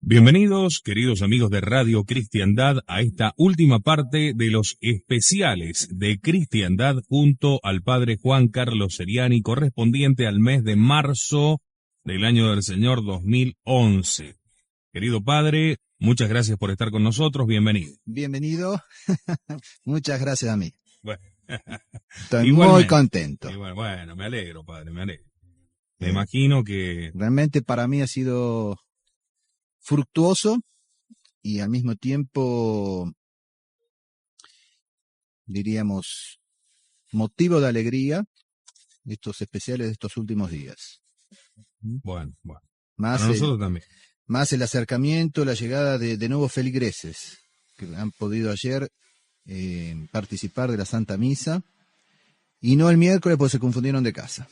Bienvenidos, queridos amigos de Radio Cristiandad, a esta última parte de los especiales de Cristiandad junto al Padre Juan Carlos Seriani, correspondiente al mes de marzo del año del Señor 2011. Querido Padre, muchas gracias por estar con nosotros, bienvenido. Bienvenido, muchas gracias a mí. Bueno, estoy muy contento. Bueno, me alegro, Padre, me alegro. Me imagino que... Realmente para mí ha sido fructuoso y al mismo tiempo, diríamos, motivo de alegría estos especiales de estos últimos días. Bueno. Más para nosotros también. Más el acercamiento, la llegada de nuevos feligreses que han podido ayer participar de la Santa Misa y no el miércoles pues se confundieron de casa.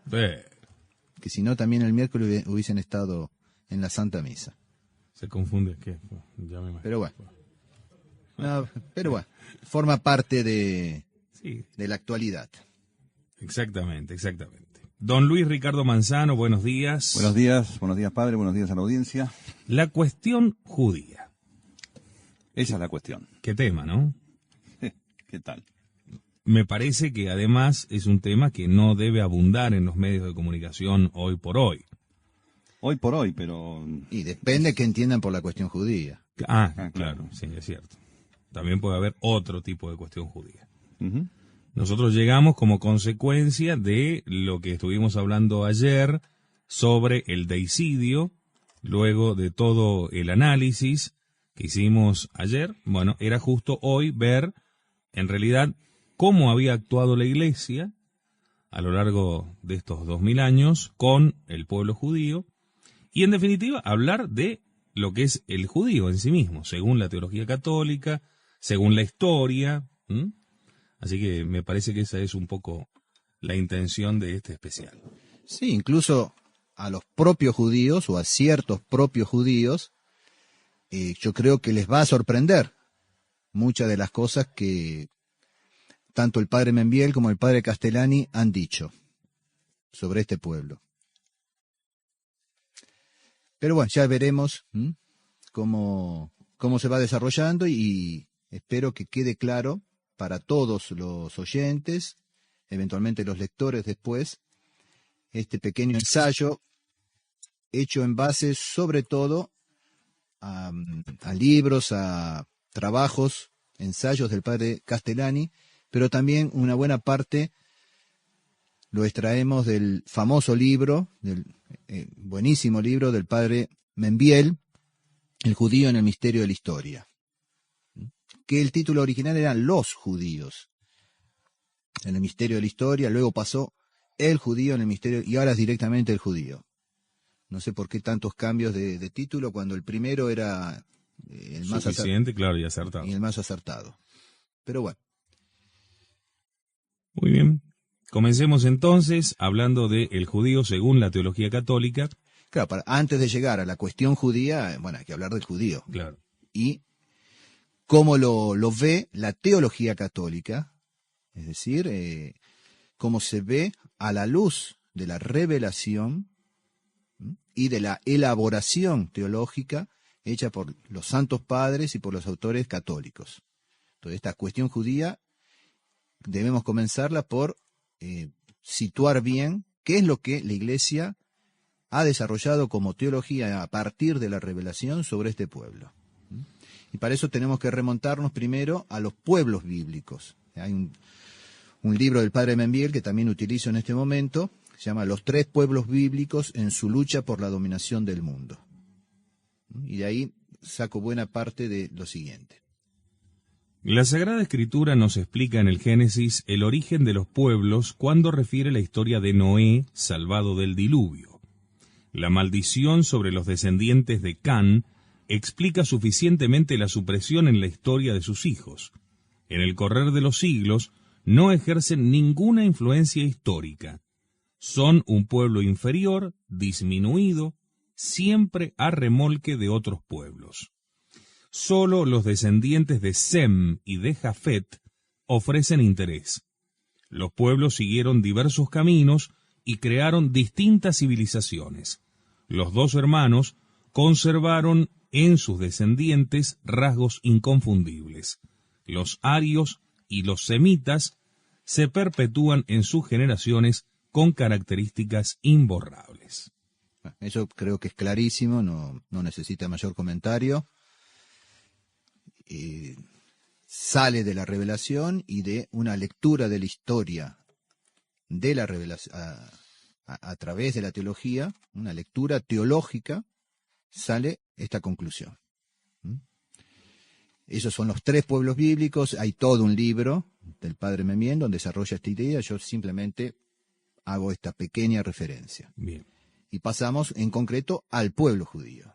Que si no también el miércoles hubiesen estado en la Santa Misa. Se confunde, ¿qué? Ya me imagino. Pero bueno, forma parte de la actualidad. Exactamente. Don Luis Ricardo Manzano, buenos días. Buenos días, padre, buenos días a la audiencia. La cuestión judía. Esa es la cuestión. ¿Qué tema, no? ¿Qué tal? Me parece que además es un tema que no debe abundar en los medios de comunicación hoy por hoy. Hoy por hoy, pero... Y depende que entiendan por la cuestión judía. Claro, sí, es cierto. También puede haber otro tipo de cuestión judía. Uh-huh. Nosotros llegamos como consecuencia de lo que estuvimos hablando ayer sobre el deicidio, luego de todo el análisis que hicimos ayer. Bueno, era justo hoy ver, en realidad, cómo había actuado la Iglesia a lo largo de estos 2000 años con el pueblo judío, y en definitiva hablar de lo que es el judío en sí mismo, según la teología católica, según la historia. Así que me parece que esa es un poco la intención de este especial. Sí, incluso a los propios judíos o a ciertos propios judíos, yo creo que les va a sorprender muchas de las cosas que tanto el padre Membiel como el padre Castellani han dicho sobre este pueblo. Pero bueno, ya veremos cómo se va desarrollando y espero que quede claro para todos los oyentes, eventualmente los lectores después, este pequeño ensayo hecho en base sobre todo a libros, a trabajos, ensayos del padre Castellani, pero también una buena parte lo extraemos del famoso libro, del buenísimo libro del padre Membiel, El judío en el misterio de la historia, que el título original era Los judíos en el misterio de la historia, luego pasó El judío en el misterio, y ahora es directamente El judío. No sé por qué tantos cambios de título cuando el primero era el más suficiente, claro, y acertado. Y el más acertado. Pero bueno. Muy bien. Comencemos entonces hablando de el judío según la teología católica. Claro, antes de llegar a la cuestión judía, bueno, hay que hablar del judío. Claro. Y cómo lo ve la teología católica, es decir, cómo se ve a la luz de la revelación y de la elaboración teológica hecha por los santos padres y por los autores católicos. Entonces, esta cuestión judía debemos comenzarla por situar bien qué es lo que la Iglesia ha desarrollado como teología a partir de la revelación sobre este pueblo. Y para eso tenemos que remontarnos primero a los pueblos bíblicos. Hay un libro del padre Membiel que también utilizo en este momento, se llama Los tres pueblos bíblicos en su lucha por la dominación del mundo. Y de ahí saco buena parte de lo siguiente. La Sagrada Escritura nos explica en el Génesis el origen de los pueblos cuando refiere la historia de Noé, salvado del diluvio. La maldición sobre los descendientes de Can explica suficientemente la supresión en la historia de sus hijos. En el correr de los siglos, no ejercen ninguna influencia histórica. Son un pueblo inferior, disminuido, siempre a remolque de otros pueblos. Solo los descendientes de Sem y de Jafet ofrecen interés. Los pueblos siguieron diversos caminos y crearon distintas civilizaciones. Los dos hermanos conservaron en sus descendientes rasgos inconfundibles. Los arios y los semitas se perpetúan en sus generaciones con características imborrables. Eso creo que es clarísimo, no necesita mayor comentario. Sale de la revelación y de una lectura de la historia de la revelación a través de la teología, una lectura teológica, sale esta conclusión. Esos son los 3 pueblos bíblicos. Hay todo un libro del padre Memien donde desarrolla esta idea. Yo simplemente hago esta pequeña referencia. Bien. Y pasamos en concreto al pueblo judío.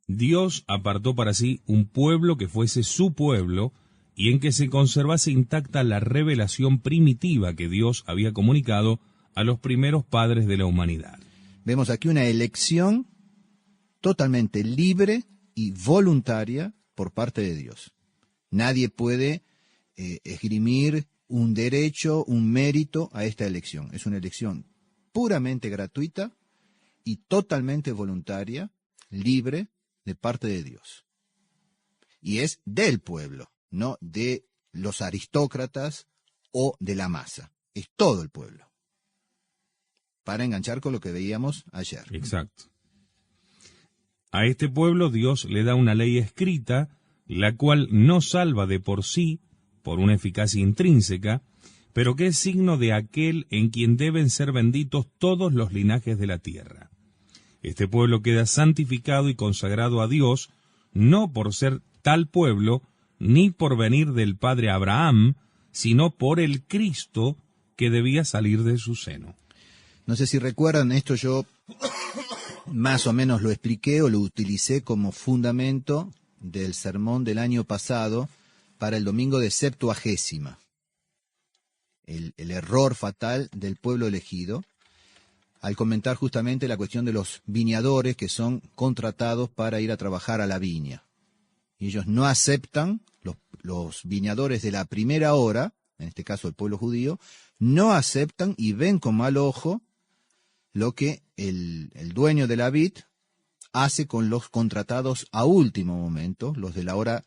Dios apartó para sí un pueblo que fuese su pueblo y en que se conservase intacta la revelación primitiva que Dios había comunicado a los primeros padres de la humanidad. Vemos aquí una elección totalmente libre y voluntaria por parte de Dios. Nadie puede esgrimir un derecho, un mérito a esta elección. Es una elección puramente gratuita y totalmente voluntaria, libre de parte de Dios. Y es del pueblo, no de los aristócratas o de la masa. Es todo el pueblo. Para enganchar con lo que veíamos ayer. Exacto. A este pueblo Dios le da una ley escrita, la cual no salva de por sí, por una eficacia intrínseca, pero que es signo de aquel en quien deben ser benditos todos los linajes de la tierra. Este pueblo queda santificado y consagrado a Dios, no por ser tal pueblo, ni por venir del padre Abraham, sino por el Cristo que debía salir de su seno. No sé si recuerdan, esto yo más o menos lo expliqué o lo utilicé como fundamento del sermón del año pasado para el domingo de Septuagésima. El error fatal del pueblo elegido, al comentar justamente la cuestión de los viñadores que son contratados para ir a trabajar a la viña. Y ellos no aceptan, los viñadores de la primera hora, en este caso el pueblo judío, no aceptan y ven con mal ojo lo que el dueño de la vid hace con los contratados a último momento, los de la hora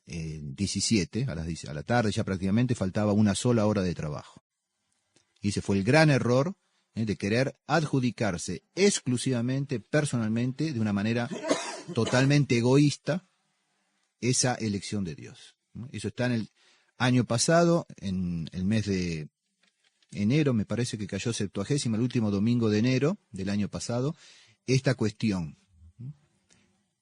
17, a la tarde ya prácticamente faltaba una sola hora de trabajo. Y ese fue el gran error de querer adjudicarse exclusivamente, personalmente, de una manera totalmente egoísta, esa elección de Dios. Eso está en el año pasado, en el mes de enero, me parece que cayó Septuagésima, el último domingo de enero del año pasado, esta cuestión,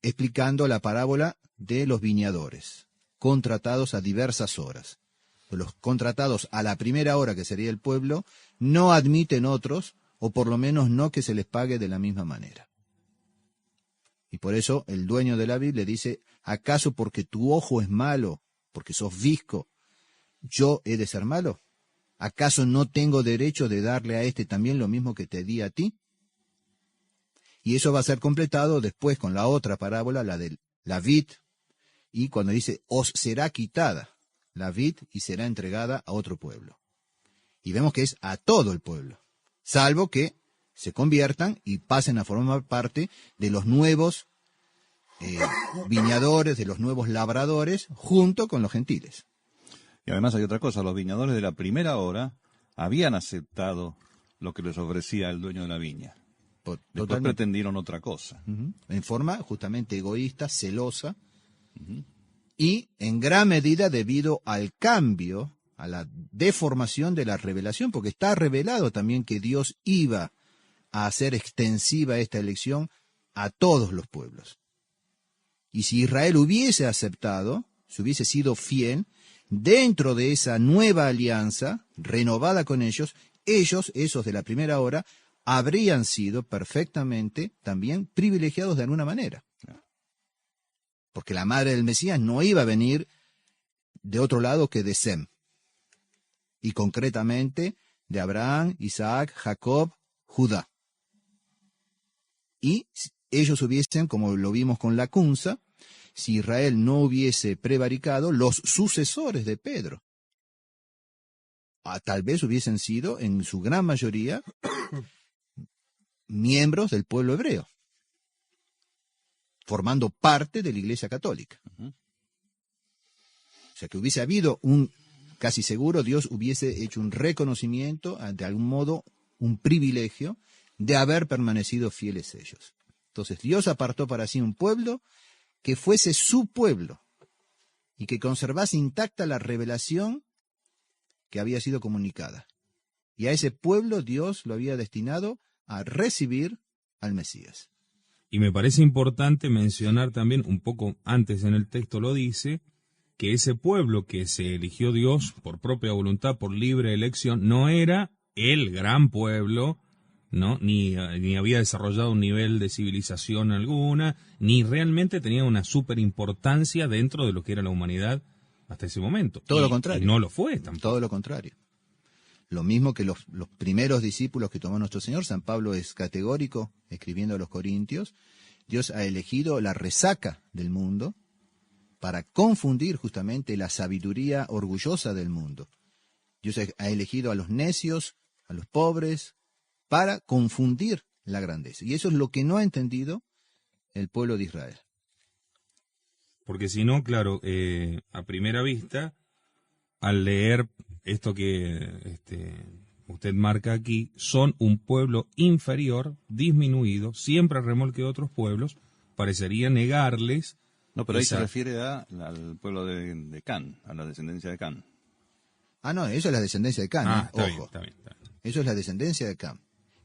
explicando la parábola de los viñadores, contratados a diversas horas. Los contratados a la primera hora, que sería el pueblo, no admiten otros, o por lo menos no que se les pague de la misma manera. Y por eso el dueño de la vid le dice, ¿acaso porque tu ojo es malo, porque sos visco, yo he de ser malo? ¿Acaso no tengo derecho de darle a este también lo mismo que te di a ti? Y eso va a ser completado después con la otra parábola, la de la vid, y cuando dice, os será quitada la vid y será entregada a otro pueblo. Y vemos que es a todo el pueblo, salvo que se conviertan y pasen a formar parte de los nuevos viñadores, de los nuevos labradores, junto con los gentiles. Y además hay otra cosa, los viñadores de la primera hora habían aceptado lo que les ofrecía el dueño de la viña. Después pretendieron otra cosa. En forma justamente egoísta, celosa, y en gran medida debido al cambio, a la deformación de la revelación, porque está revelado también que Dios iba a hacer extensiva esta elección a todos los pueblos. Y si Israel hubiese aceptado, si hubiese sido fiel, dentro de esa nueva alianza, renovada con ellos, esos de la primera hora, habrían sido perfectamente también privilegiados de alguna manera. Porque la madre del Mesías no iba a venir de otro lado que de Sem. Y concretamente de Abraham, Isaac, Jacob, Judá. Y ellos hubiesen, como lo vimos con la Cunza, si Israel no hubiese prevaricado, los sucesores de Pedro. Tal vez hubiesen sido, en su gran mayoría, miembros del pueblo hebreo. formando parte de la Iglesia Católica. Ujú. O sea, que hubiese habido casi seguro, Dios hubiese hecho un reconocimiento, de algún modo, un privilegio de haber permanecido fieles ellos. Entonces, Dios apartó para sí un pueblo que fuese su pueblo y que conservase intacta la revelación que había sido comunicada. Y a ese pueblo Dios lo había destinado a recibir al Mesías. Y me parece importante mencionar también, un poco antes en el texto lo dice, que ese pueblo que se eligió Dios por propia voluntad, por libre elección, no era el gran pueblo, ¿no? Ni había desarrollado un nivel de civilización alguna, ni realmente tenía una super importancia dentro de lo que era la humanidad hasta ese momento. Todo lo contrario. Y no lo fue tampoco. Todo lo contrario. Lo mismo que los primeros discípulos que tomó nuestro Señor, San Pablo es categórico, escribiendo a los Corintios, Dios ha elegido la resaca del mundo para confundir justamente la sabiduría orgullosa del mundo. Dios ha elegido a los necios, a los pobres, para confundir la grandeza. Y eso es lo que no ha entendido el pueblo de Israel. Porque si no, claro, a primera vista, al leer esto que usted marca aquí, son un pueblo inferior, disminuido, siempre a remolque de otros pueblos, parecería negarles. No, pero ahí se refiere al pueblo de Can, a la descendencia de Can. Ah, no, eso es la descendencia de Can, ojo. Está bien. Eso es la descendencia de Can.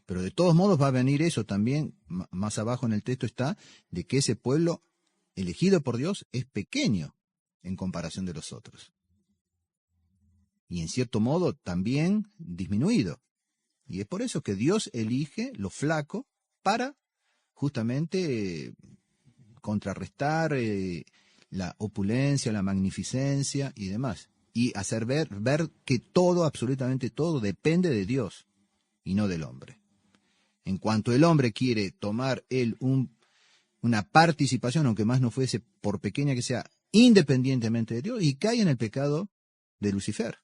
Pero de todos modos va a venir eso también, más abajo en el texto está, de que ese pueblo elegido por Dios es pequeño en comparación de los otros. Y en cierto modo también disminuido. Y es por eso que Dios elige lo flaco para justamente contrarrestar la opulencia, la magnificencia y demás. Y hacer ver que todo, absolutamente todo, depende de Dios y no del hombre. En cuanto el hombre quiere tomar él una participación, aunque más no fuese por pequeña que sea, independientemente de Dios, y cae en el pecado de Lucifer.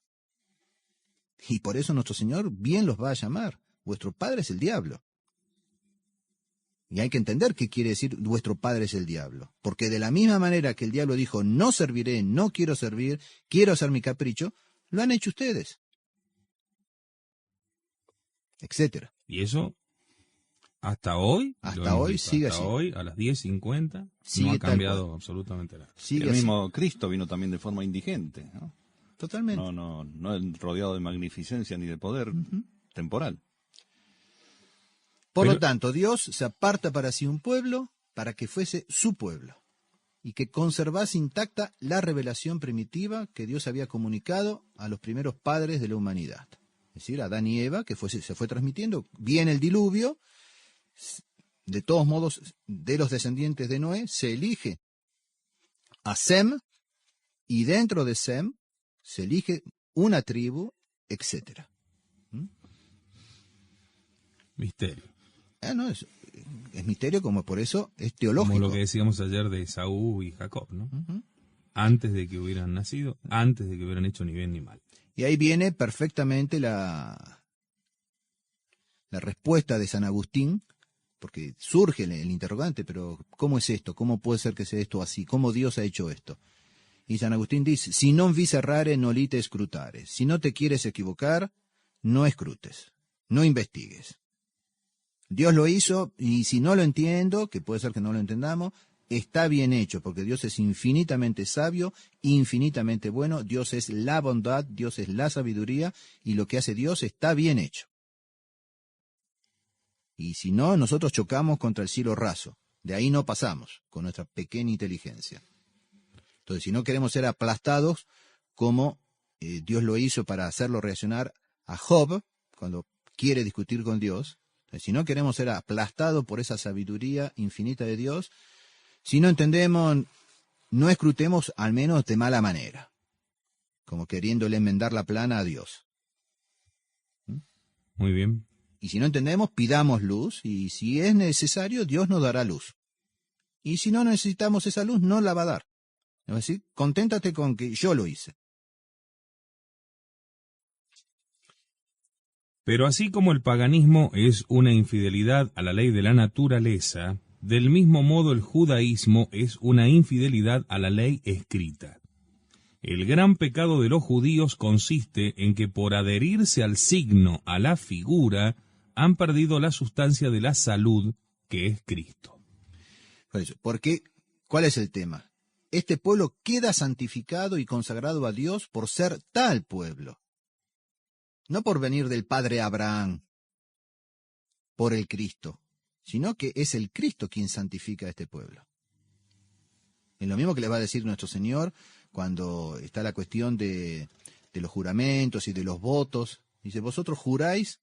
Y por eso nuestro Señor bien los va a llamar. Vuestro padre es el diablo. Y hay que entender qué quiere decir vuestro padre es el diablo. Porque de la misma manera que el diablo dijo, no serviré, no quiero servir, quiero hacer mi capricho, lo han hecho ustedes. Etcétera. Y eso, hasta hoy, sigue hasta así. Hoy, a las 10:50, Sigue no ha tal cambiado cual. absolutamente nada. Sigue El así. mismo Cristo vino también de forma indigente, ¿no? Totalmente. No rodeado de magnificencia ni de poder temporal. Por lo tanto, Dios se aparta para sí un pueblo para que fuese su pueblo y que conservase intacta la revelación primitiva que Dios había comunicado a los primeros padres de la humanidad. Es decir, Adán y Eva, que se fue transmitiendo. Viene el diluvio, de todos modos, de los descendientes de Noé, se elige a Sem, y dentro de Sem se elige una tribu, etc. Misterio. No, es misterio, como por eso es teológico. Como lo que decíamos ayer de Esaú y Jacob, ¿no? Antes de que hubieran nacido, antes de que hubieran hecho ni bien ni mal. Y ahí viene perfectamente la respuesta de San Agustín, porque surge el interrogante, pero ¿cómo es esto? ¿Cómo puede ser que sea esto así? ¿Cómo Dios ha hecho esto? Y San Agustín dice, si non vis errare, nolite scrutare. Si no te quieres equivocar, no escrutes, no investigues. Dios lo hizo, y si no lo entiendo, que puede ser que no lo entendamos, está bien hecho, porque Dios es infinitamente sabio, infinitamente bueno, Dios es la bondad, Dios es la sabiduría, y lo que hace Dios está bien hecho. Y si no, nosotros chocamos contra el cielo raso, de ahí no pasamos, con nuestra pequeña inteligencia. Entonces, si no queremos ser aplastados, como Dios lo hizo para hacerlo reaccionar a Job, cuando quiere discutir con Dios, si no queremos ser aplastados por esa sabiduría infinita de Dios, si no entendemos, no escrutemos al menos de mala manera, como queriéndole enmendar la plana a Dios. Muy bien. Y si no entendemos, pidamos luz, y si es necesario, Dios nos dará luz. Y si no necesitamos esa luz, no la va a dar. Es decir, conténtate con que yo lo hice. Pero así como el paganismo es una infidelidad a la ley de la naturaleza, Del mismo modo, el judaísmo es una infidelidad a la ley escrita. El gran pecado de los judíos consiste en que por adherirse al signo, a la figura, han perdido la sustancia de la salud, que es Cristo. Por eso, porque, ¿cuál es el tema? Este pueblo queda santificado y consagrado a Dios por ser tal pueblo. No por venir del padre Abraham, por el Cristo, sino que es el Cristo quien santifica a este pueblo. Es lo mismo que les va a decir nuestro Señor cuando está la cuestión de los juramentos y de los votos. Dice, vosotros juráis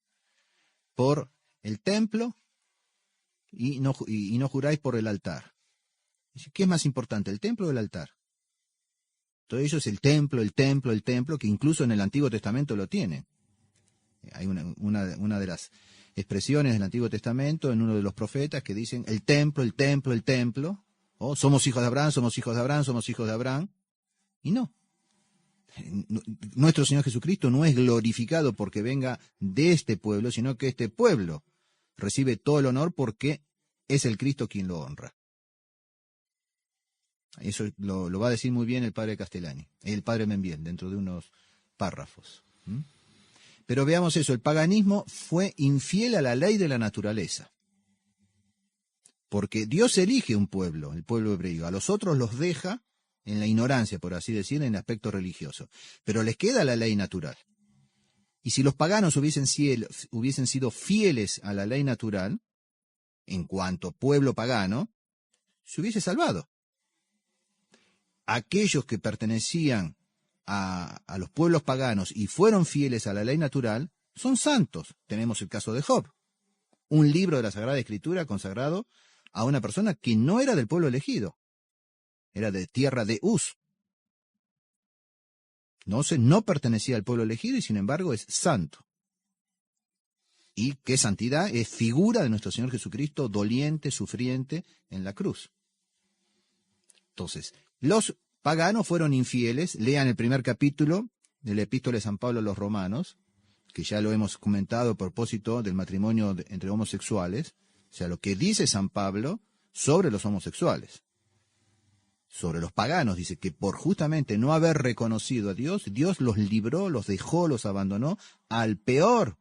por el templo y no juráis por el altar. Dice, ¿qué es más importante, el templo o el altar? Todo ello es el templo, que incluso en el Antiguo Testamento lo tienen. Hay una de las expresiones del Antiguo Testamento en uno de los profetas que dicen el templo, o somos hijos de Abraham, somos hijos de Abraham, somos hijos de Abraham. Y no. Nuestro Señor Jesucristo no es glorificado porque venga de este pueblo, sino que este pueblo recibe todo el honor porque es el Cristo quien lo honra. Eso lo va a decir muy bien el padre Castellani, el padre Membiel, dentro de unos párrafos. Pero veamos eso, el paganismo fue infiel a la ley de la naturaleza. Porque Dios elige un pueblo, el pueblo hebreo, a los otros los deja en la ignorancia, por así decir, en el aspecto religioso. Pero les queda la ley natural. Y si los paganos hubiesen sido fieles a la ley natural, en cuanto pueblo pagano, se hubiese salvado. Aquellos que pertenecían a los pueblos paganos y fueron fieles a la ley natural, son santos. Tenemos el caso de Job, un libro de la Sagrada Escritura consagrado a una persona que no era del pueblo elegido, era de tierra de Uz. No pertenecía al pueblo elegido y sin embargo es santo. Y qué santidad, es figura de nuestro Señor Jesucristo, doliente, sufriente en la cruz. Entonces, los paganos fueron infieles. Lean el primer capítulo del Epístola de San Pablo a los Romanos, que ya lo hemos comentado a propósito del matrimonio entre homosexuales. O sea, lo que dice San Pablo sobre los homosexuales. Sobre los paganos, dice que por justamente no haber reconocido a Dios, Dios los libró, los dejó, los abandonó al peor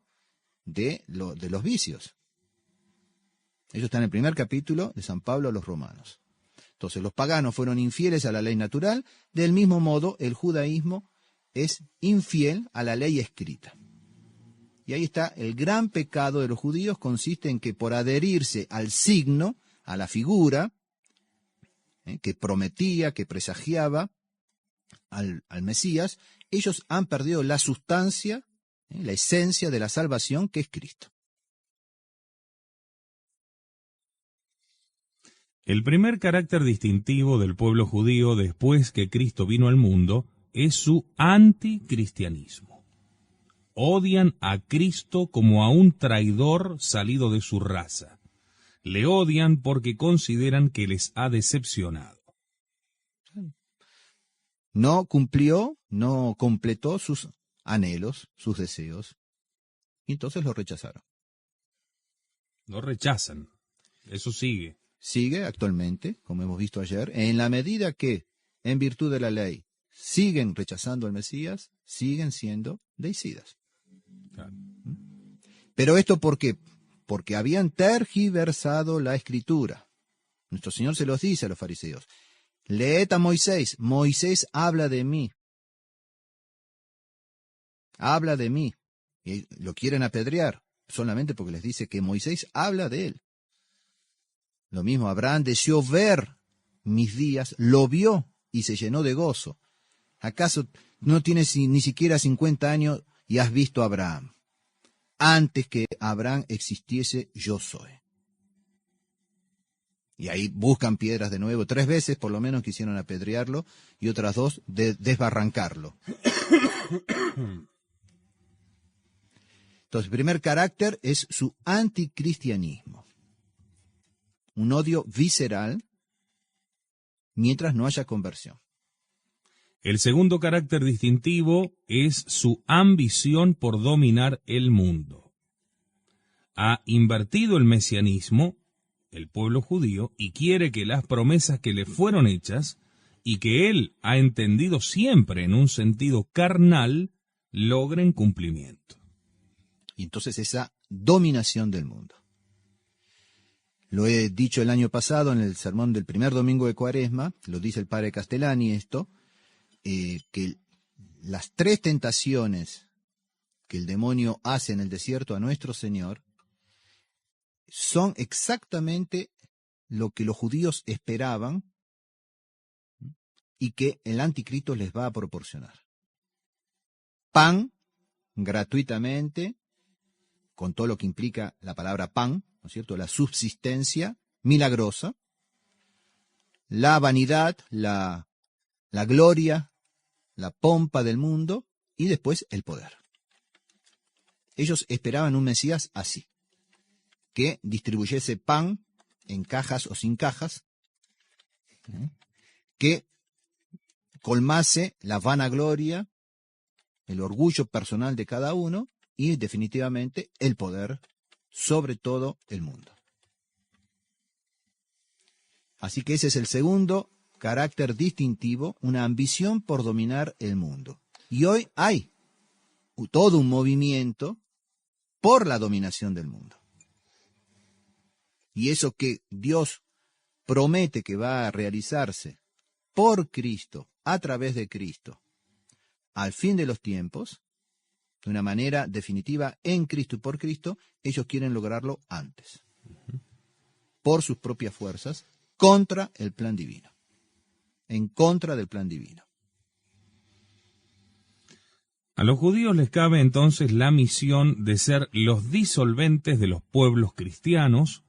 de los vicios. Eso está en el primer capítulo de San Pablo a los Romanos. Entonces, los paganos fueron infieles a la ley natural, del mismo modo el judaísmo es infiel a la ley escrita. Y ahí está, el gran pecado de los judíos consiste en que por adherirse al signo, a la figura, que prometía, que presagiaba al Mesías, ellos han perdido la sustancia, la esencia de la salvación que es Cristo. El primer carácter distintivo del pueblo judío después que Cristo vino al mundo es su anticristianismo. Odian a Cristo como a un traidor salido de su raza. Le odian porque consideran que les ha decepcionado. No cumplió, no completó sus anhelos, sus deseos, y entonces lo rechazaron. Lo rechazan. Eso sigue. Sigue actualmente, como hemos visto ayer, en la medida que, en virtud de la ley, siguen rechazando al Mesías, siguen siendo deicidas. Claro. Pero esto ¿por qué? Porque habían tergiversado la Escritura. Nuestro Señor se los dice a los fariseos. Leed a Moisés. Moisés habla de mí. Habla de mí. Y lo quieren apedrear solamente porque les dice que Moisés habla de él. Lo mismo, Abraham deseó ver mis días, lo vio y se llenó de gozo. ¿Acaso no tienes ni siquiera 50 años y has visto a Abraham? Antes que Abraham existiese, yo soy. Y ahí buscan piedras de nuevo. 3 veces por lo menos quisieron apedrearlo y otras 2 desbarrancarlo. Entonces, el primer carácter es su anticristianismo. Un odio visceral mientras no haya conversión. El segundo carácter distintivo es su ambición por dominar el mundo. Ha invertido el mesianismo, el pueblo judío, y quiere que las promesas que le fueron hechas y que él ha entendido siempre en un sentido carnal, logren cumplimiento. Y entonces esa dominación del mundo. Lo he dicho el año pasado en el sermón del primer domingo de Cuaresma, lo dice el padre Castellani esto, que las 3 tentaciones que el demonio hace en el desierto a nuestro Señor son exactamente lo que los judíos esperaban y que el anticristo les va a proporcionar. Pan, gratuitamente, con todo lo que implica la palabra pan, ¿no es cierto?, la subsistencia milagrosa, la vanidad, la gloria, la pompa del mundo, y después el poder. Ellos esperaban un Mesías así, que distribuyese pan en cajas o sin cajas, que colmase la vanagloria, el orgullo personal de cada uno y definitivamente el poder sobre todo el mundo. Así que ese es el segundo carácter distintivo, una ambición por dominar el mundo. Y hoy hay todo un movimiento por la dominación del mundo. Y eso que Dios promete que va a realizarse por Cristo, a través de Cristo, al fin de los tiempos, de una manera definitiva en Cristo y por Cristo, ellos quieren lograrlo antes, por sus propias fuerzas, contra el plan divino, en contra del plan divino. A los judíos les cabe entonces la misión de ser los disolventes de los pueblos cristianos,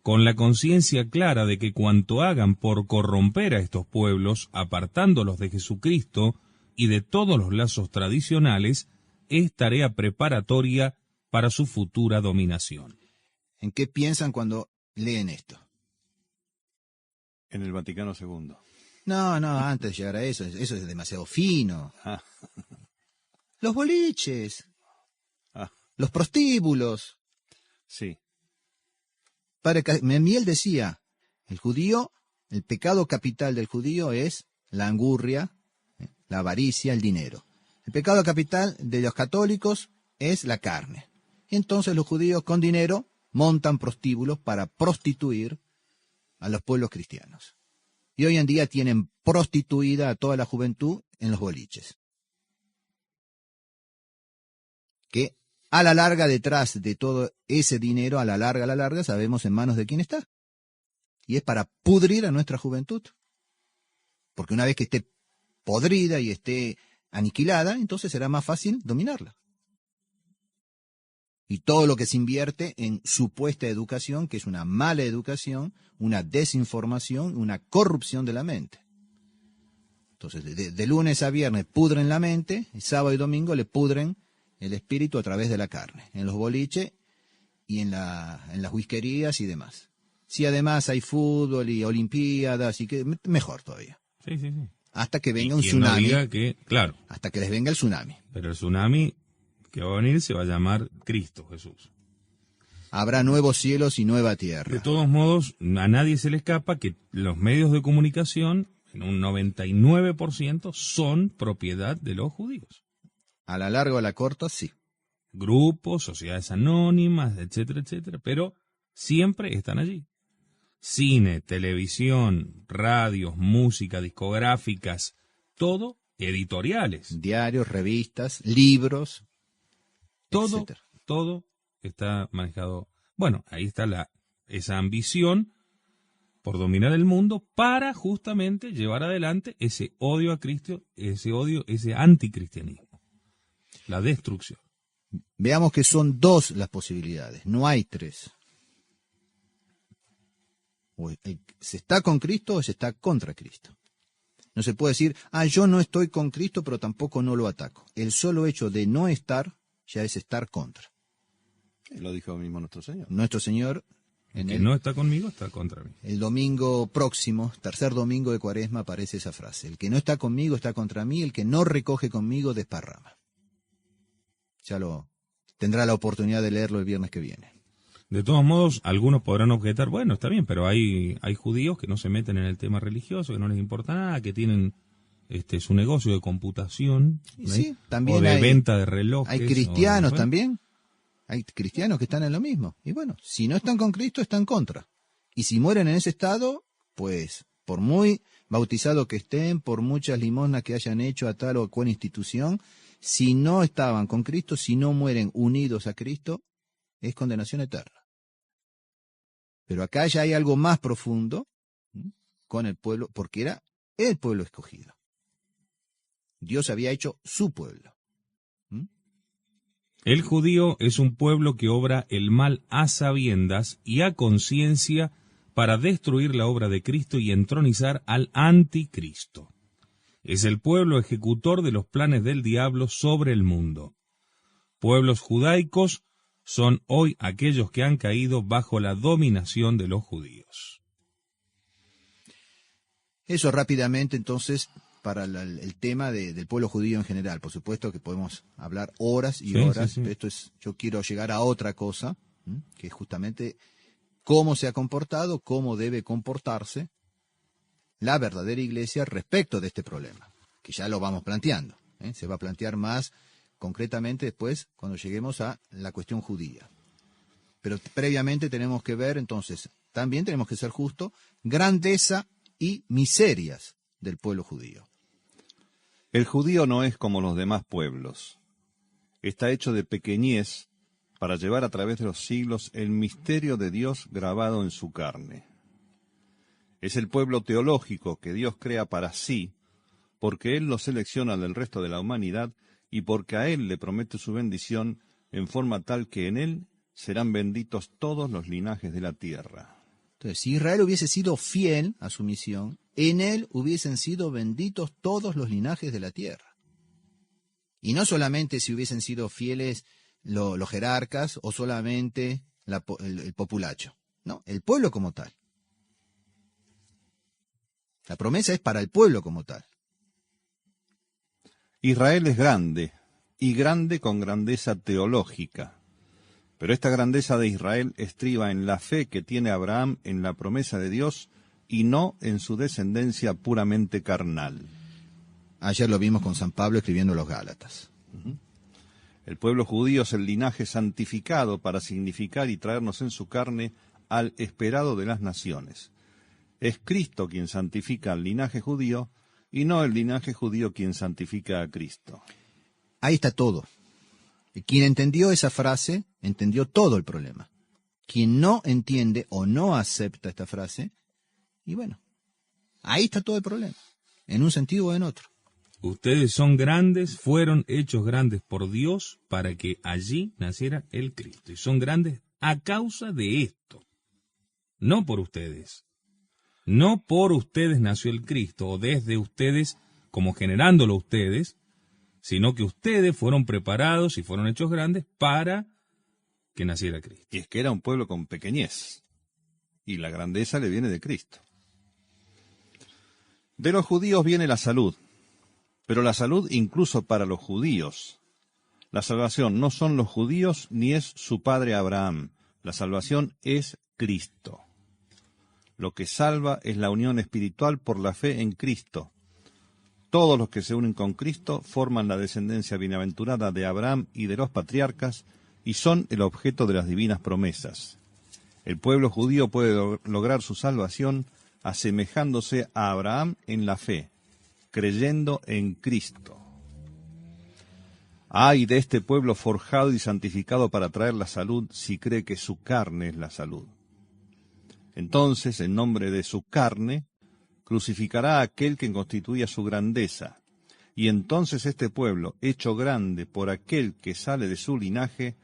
con la conciencia clara de que cuanto hagan por corromper a estos pueblos, apartándolos de Jesucristo y de todos los lazos tradicionales, es tarea preparatoria para su futura dominación. ¿En qué piensan cuando leen esto? En el Vaticano II. No, antes de llegar a eso es demasiado fino. Ah. Los boliches, los prostíbulos. Sí. Padre Miel decía, el pecado capital del judío es la angurria, la avaricia, el dinero. El pecado capital de los católicos es la carne. Entonces los judíos con dinero montan prostíbulos para prostituir a los pueblos cristianos. Y hoy en día tienen prostituida a toda la juventud en los boliches. Que a la larga, detrás de todo ese dinero, a la larga, sabemos en manos de quién está. Y es para pudrir a nuestra juventud. Porque una vez que esté podrida y esté aniquilada, entonces será más fácil dominarla. Y todo lo que se invierte en supuesta educación, que es una mala educación, una desinformación, una corrupción de la mente. Entonces, de lunes a viernes pudren la mente, y sábado y domingo le pudren el espíritu a través de la carne, en los boliches y en las whiskerías y demás. Si además hay fútbol y olimpiadas, y que mejor todavía. Sí. Hasta que venga un tsunami. Claro. Hasta que les venga el tsunami. Pero el tsunami que va a venir se va a llamar Cristo Jesús. Habrá nuevos cielos y nueva tierra. De todos modos, a nadie se le escapa que los medios de comunicación, en un 99%, son propiedad de los judíos. A la larga o a la corta, sí. Grupos, sociedades anónimas, etcétera, pero siempre están allí. Cine, televisión, radios, música, discográficas, todo editoriales. Diarios, revistas, libros, etcétera. Todo está manejado. Bueno, ahí está esa ambición por dominar el mundo para justamente llevar adelante ese odio a Cristo, ese anticristianismo. La destrucción. Veamos que son 2 las posibilidades, no hay 3. O se está con Cristo o se está contra Cristo. No se puede decir, yo no estoy con Cristo, pero tampoco no lo ataco. El solo hecho de no estar ya es estar contra. Lo dijo mismo nuestro Señor. Nuestro Señor. El que no está conmigo está contra mí. El domingo próximo, tercer domingo de Cuaresma, aparece esa frase. El que no está conmigo está contra mí, el que no recoge conmigo desparrama. Ya tendrá la oportunidad de leerlo el viernes que viene. De todos modos, algunos podrán objetar, bueno, está bien, pero hay judíos que no se meten en el tema religioso, que no les importa nada, que tienen su negocio de computación, sí, también o de venta de relojes. Hay cristianos también, hay cristianos que están en lo mismo. Y bueno, si no están con Cristo, están contra. Y si mueren en ese estado, pues, por muy bautizados que estén, por muchas limosnas que hayan hecho a tal o cual institución, si no estaban con Cristo, si no mueren unidos a Cristo, es condenación eterna. Pero acá ya hay algo más profundo con el pueblo, porque era el pueblo escogido. Dios había hecho su pueblo. El judío es un pueblo que obra el mal a sabiendas y a conciencia para destruir la obra de Cristo y entronizar al anticristo. Es el pueblo ejecutor de los planes del diablo sobre el mundo. Pueblos judaicos son hoy aquellos que han caído bajo la dominación de los judíos. Eso rápidamente, entonces, para el tema del pueblo judío en general. Por supuesto que podemos hablar horas y horas, sí. pero yo quiero llegar a otra cosa, que es justamente cómo se ha comportado, cómo debe comportarse la verdadera iglesia respecto de este problema, que ya lo vamos planteando. Se va a plantear más concretamente después cuando lleguemos a la cuestión judía. Pero previamente tenemos que ver, entonces, también tenemos que ser justos, grandeza y miserias del pueblo judío. El judío no es como los demás pueblos. Está hecho de pequeñez para llevar a través de los siglos el misterio de Dios grabado en su carne. Es el pueblo teológico que Dios crea para sí, porque Él lo selecciona del resto de la humanidad y porque a Él le promete su bendición en forma tal que en Él serán benditos todos los linajes de la tierra. Entonces, si Israel hubiese sido fiel a su misión, en Él hubiesen sido benditos todos los linajes de la tierra. Y no solamente si hubiesen sido fieles los jerarcas o solamente el populacho. No, el pueblo como tal. La promesa es para el pueblo como tal. Israel es grande, y grande con grandeza teológica. Pero esta grandeza de Israel estriba en la fe que tiene Abraham en la promesa de Dios y no en su descendencia puramente carnal. Ayer lo vimos con San Pablo escribiendo los Gálatas. El pueblo judío es el linaje santificado para significar y traernos en su carne al esperado de las naciones. Es Cristo quien santifica al linaje judío y no el linaje judío quien santifica a Cristo. Ahí está todo. Quien entendió esa frase, entendió todo el problema. Quien no entiende o no acepta esta frase, y bueno, ahí está todo el problema, en un sentido o en otro. Ustedes son grandes, fueron hechos grandes por Dios para que allí naciera el Cristo. Y son grandes a causa de esto, no por ustedes. No por ustedes nació el Cristo, o desde ustedes, como generándolo ustedes, sino que ustedes fueron preparados y fueron hechos grandes para que naciera Cristo. Y es que era un pueblo con pequeñez, y la grandeza le viene de Cristo. De los judíos viene la salud, pero la salud incluso para los judíos. La salvación no son los judíos ni es su padre Abraham, la salvación es Cristo. Lo que salva es la unión espiritual por la fe en Cristo. Todos los que se unen con Cristo forman la descendencia bienaventurada de Abraham y de los patriarcas y son el objeto de las divinas promesas. El pueblo judío puede lograr su salvación asemejándose a Abraham en la fe, creyendo en Cristo. Ay de este pueblo forjado y santificado para traer la salud si cree que su carne es la salud. Entonces, en nombre de su carne, crucificará a aquel que constituía su grandeza, y entonces este pueblo, hecho grande por aquel que sale de su linaje,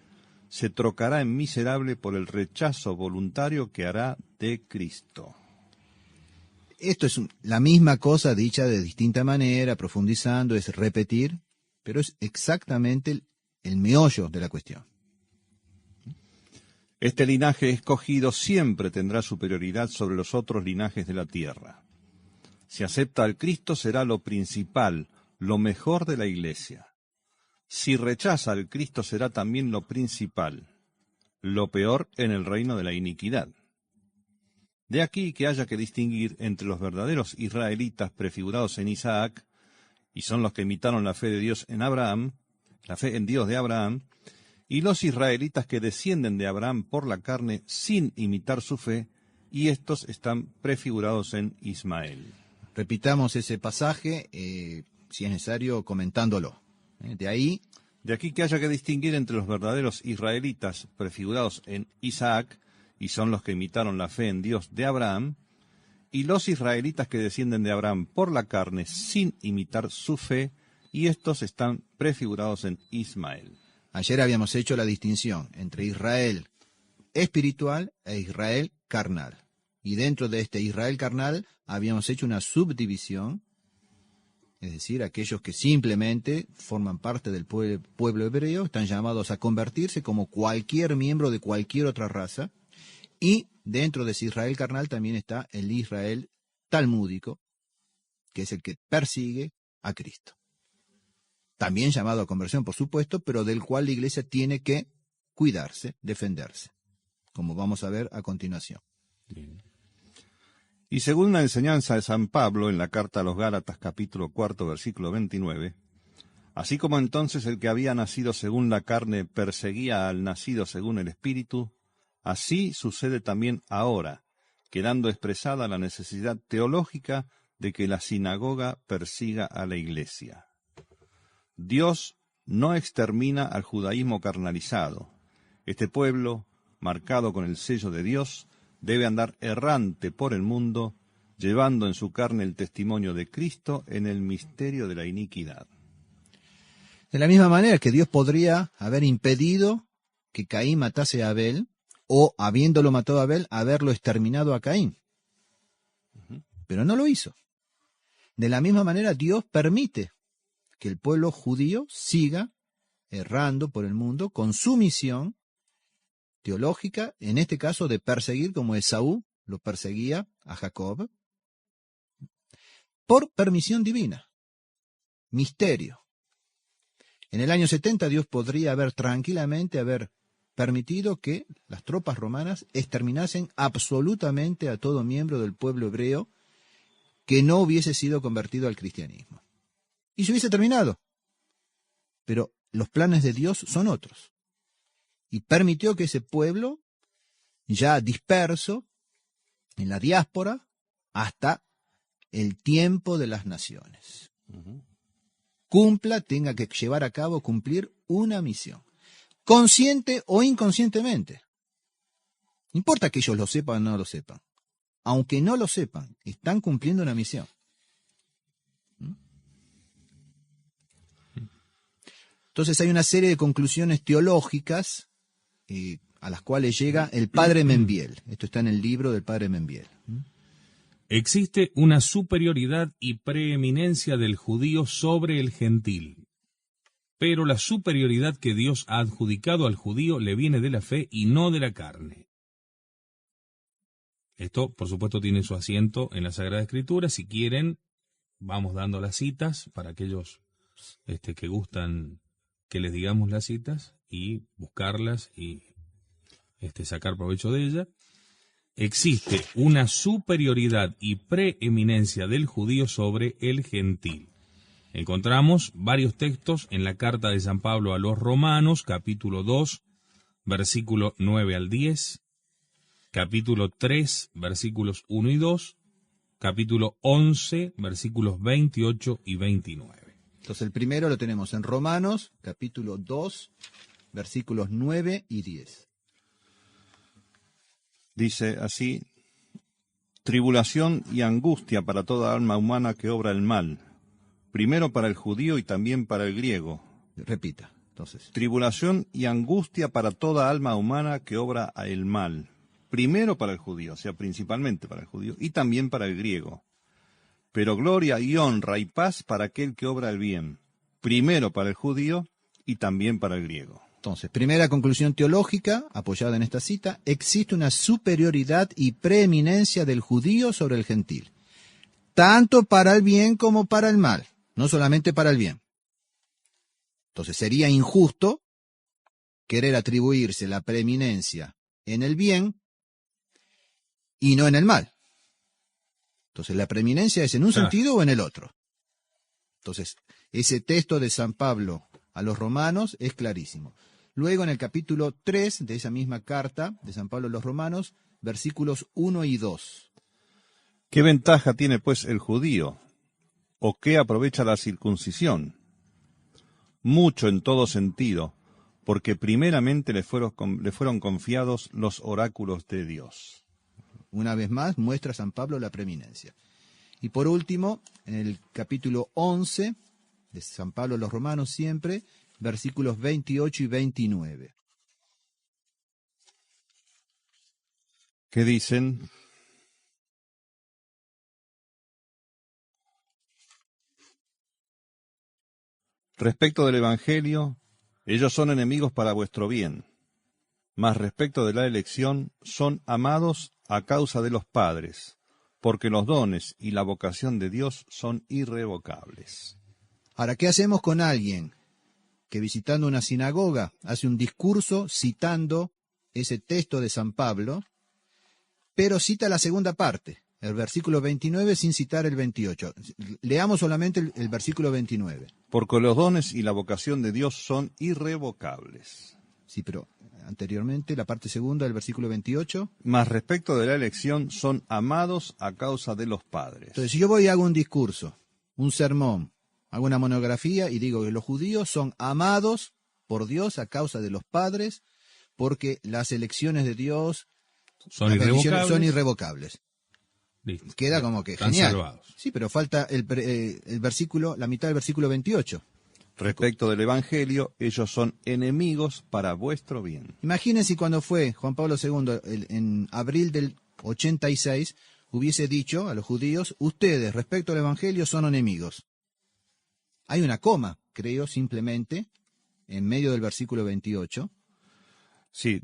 se trocará en miserable por el rechazo voluntario que hará de Cristo. Esto es la misma cosa dicha de distinta manera, profundizando, es repetir, pero es exactamente el meollo de la cuestión. Este linaje escogido siempre tendrá superioridad sobre los otros linajes de la tierra. Si acepta al Cristo será lo principal, lo mejor de la Iglesia. Si rechaza al Cristo será también lo principal, lo peor en el reino de la iniquidad. De aquí que haya que distinguir entre los verdaderos israelitas prefigurados en Isaac, y son los que imitaron la fe de Dios en Abraham, la fe en Dios de Abraham, y los israelitas que descienden de Abraham por la carne sin imitar su fe, y estos están prefigurados en Ismael. Repitamos ese pasaje, si es necesario, comentándolo. De aquí que haya que distinguir entre los verdaderos israelitas prefigurados en Isaac, y son los que imitaron la fe en Dios de Abraham, y los israelitas que descienden de Abraham por la carne sin imitar su fe, y estos están prefigurados en Ismael. Ayer habíamos hecho la distinción entre Israel espiritual e Israel carnal. Y dentro de este Israel carnal habíamos hecho una subdivisión, es decir, aquellos que simplemente forman parte del pueblo hebreo están llamados a convertirse como cualquier miembro de cualquier otra raza. Y dentro de ese Israel carnal también está el Israel talmúdico, que es el que persigue a Cristo. También llamado a conversión, por supuesto, pero del cual la iglesia tiene que cuidarse, defenderse, como vamos a ver a continuación. Bien. Y según la enseñanza de San Pablo en la carta a los Gálatas, capítulo 4, versículo 29, así como entonces el que había nacido según la carne perseguía al nacido según el Espíritu, así sucede también ahora, quedando expresada la necesidad teológica de que la sinagoga persiga a la iglesia. Dios no extermina al judaísmo carnalizado. Este pueblo, marcado con el sello de Dios, debe andar errante por el mundo, llevando en su carne el testimonio de Cristo en el misterio de la iniquidad. De la misma manera que Dios podría haber impedido que Caín matase a Abel, o habiéndolo matado a Abel, haberlo exterminado a Caín. Pero no lo hizo. De la misma manera, Dios permite que el pueblo judío siga errando por el mundo con su misión teológica, en este caso de perseguir como Esaú lo perseguía a Jacob, por permisión divina. Misterio. En el año 70 Dios podría haber tranquilamente permitido que las tropas romanas exterminasen absolutamente a todo miembro del pueblo hebreo que no hubiese sido convertido al cristianismo. Y se hubiese terminado. Pero los planes de Dios son otros. Y permitió que ese pueblo, ya disperso en la diáspora, hasta el tiempo de las naciones, tenga que llevar a cabo, cumplir una misión. Consciente o inconscientemente. No importa que ellos lo sepan o no lo sepan. Aunque no lo sepan, están cumpliendo una misión. Entonces hay una serie de conclusiones teológicas a las cuales llega el padre Membiel. Esto está en el libro del padre Membiel. Existe una superioridad y preeminencia del judío sobre el gentil. Pero la superioridad que Dios ha adjudicado al judío le viene de la fe y no de la carne. Esto, por supuesto, tiene su asiento en la Sagrada Escritura. Si quieren, vamos dando las citas para aquellos que gustan que les digamos las citas y buscarlas y sacar provecho de ellas. Existe una superioridad y preeminencia del judío sobre el gentil. Encontramos varios textos en la carta de San Pablo a los Romanos, capítulo 2, versículo 9 al 10, capítulo 3, versículos 1 y 2, capítulo 11, versículos 28 y 29. Entonces el primero lo tenemos en Romanos, capítulo 2, versículos 9 y 10. Dice así: tribulación y angustia para toda alma humana que obra el mal, primero para el judío y también para el griego. Repita, entonces. Tribulación y angustia para toda alma humana que obra el mal, primero para el judío, o sea, principalmente para el judío, y también para el griego. Pero gloria y honra y paz para aquel que obra el bien, primero para el judío y también para el griego. Entonces, primera conclusión teológica, apoyada en esta cita: existe una superioridad y preeminencia del judío sobre el gentil, tanto para el bien como para el mal, no solamente para el bien. Entonces sería injusto querer atribuirse la preeminencia en el bien y no en el mal. Entonces, la preeminencia es en un sentido o en el otro. Entonces, ese texto de San Pablo a los romanos es clarísimo. Luego, en el capítulo 3 de esa misma carta de San Pablo a los romanos, versículos 1 y 2. ¿Qué ventaja tiene, pues, el judío? ¿O qué aprovecha la circuncisión? Mucho en todo sentido, porque primeramente le fueron confiados los oráculos de Dios. Una vez más, muestra San Pablo la preeminencia. Y por último, en el capítulo 11 de San Pablo a los romanos siempre, versículos 28 y 29. ¿Qué dicen? Respecto del Evangelio, ellos son enemigos para vuestro bien, mas respecto de la elección, son amados a causa de los padres, porque los dones y la vocación de Dios son irrevocables. Ahora, ¿qué hacemos con alguien que visitando una sinagoga hace un discurso citando ese texto de San Pablo, pero cita la segunda parte, el versículo 29, sin citar el 28? Leamos solamente el versículo 29. Porque los dones y la vocación de Dios son irrevocables. Sí, pero anteriormente, la parte segunda del versículo 28. Mas respecto de la elección, son amados a causa de los padres. Entonces, si yo voy y hago un discurso, un sermón, hago una monografía y digo que los judíos son amados por Dios a causa de los padres, porque las elecciones de Dios Son las bendiciones irrevocables. son irrevocables. Listo. Queda como que Están genial. salvados. Sí, pero falta el versículo, la mitad del versículo 28. Respecto del Evangelio, ellos son enemigos para vuestro bien. Imagínense cuando fue Juan Pablo II en abril del 86, hubiese dicho a los judíos: ustedes respecto al Evangelio son enemigos. Hay una coma, creo, simplemente, en medio del versículo 28. Sí,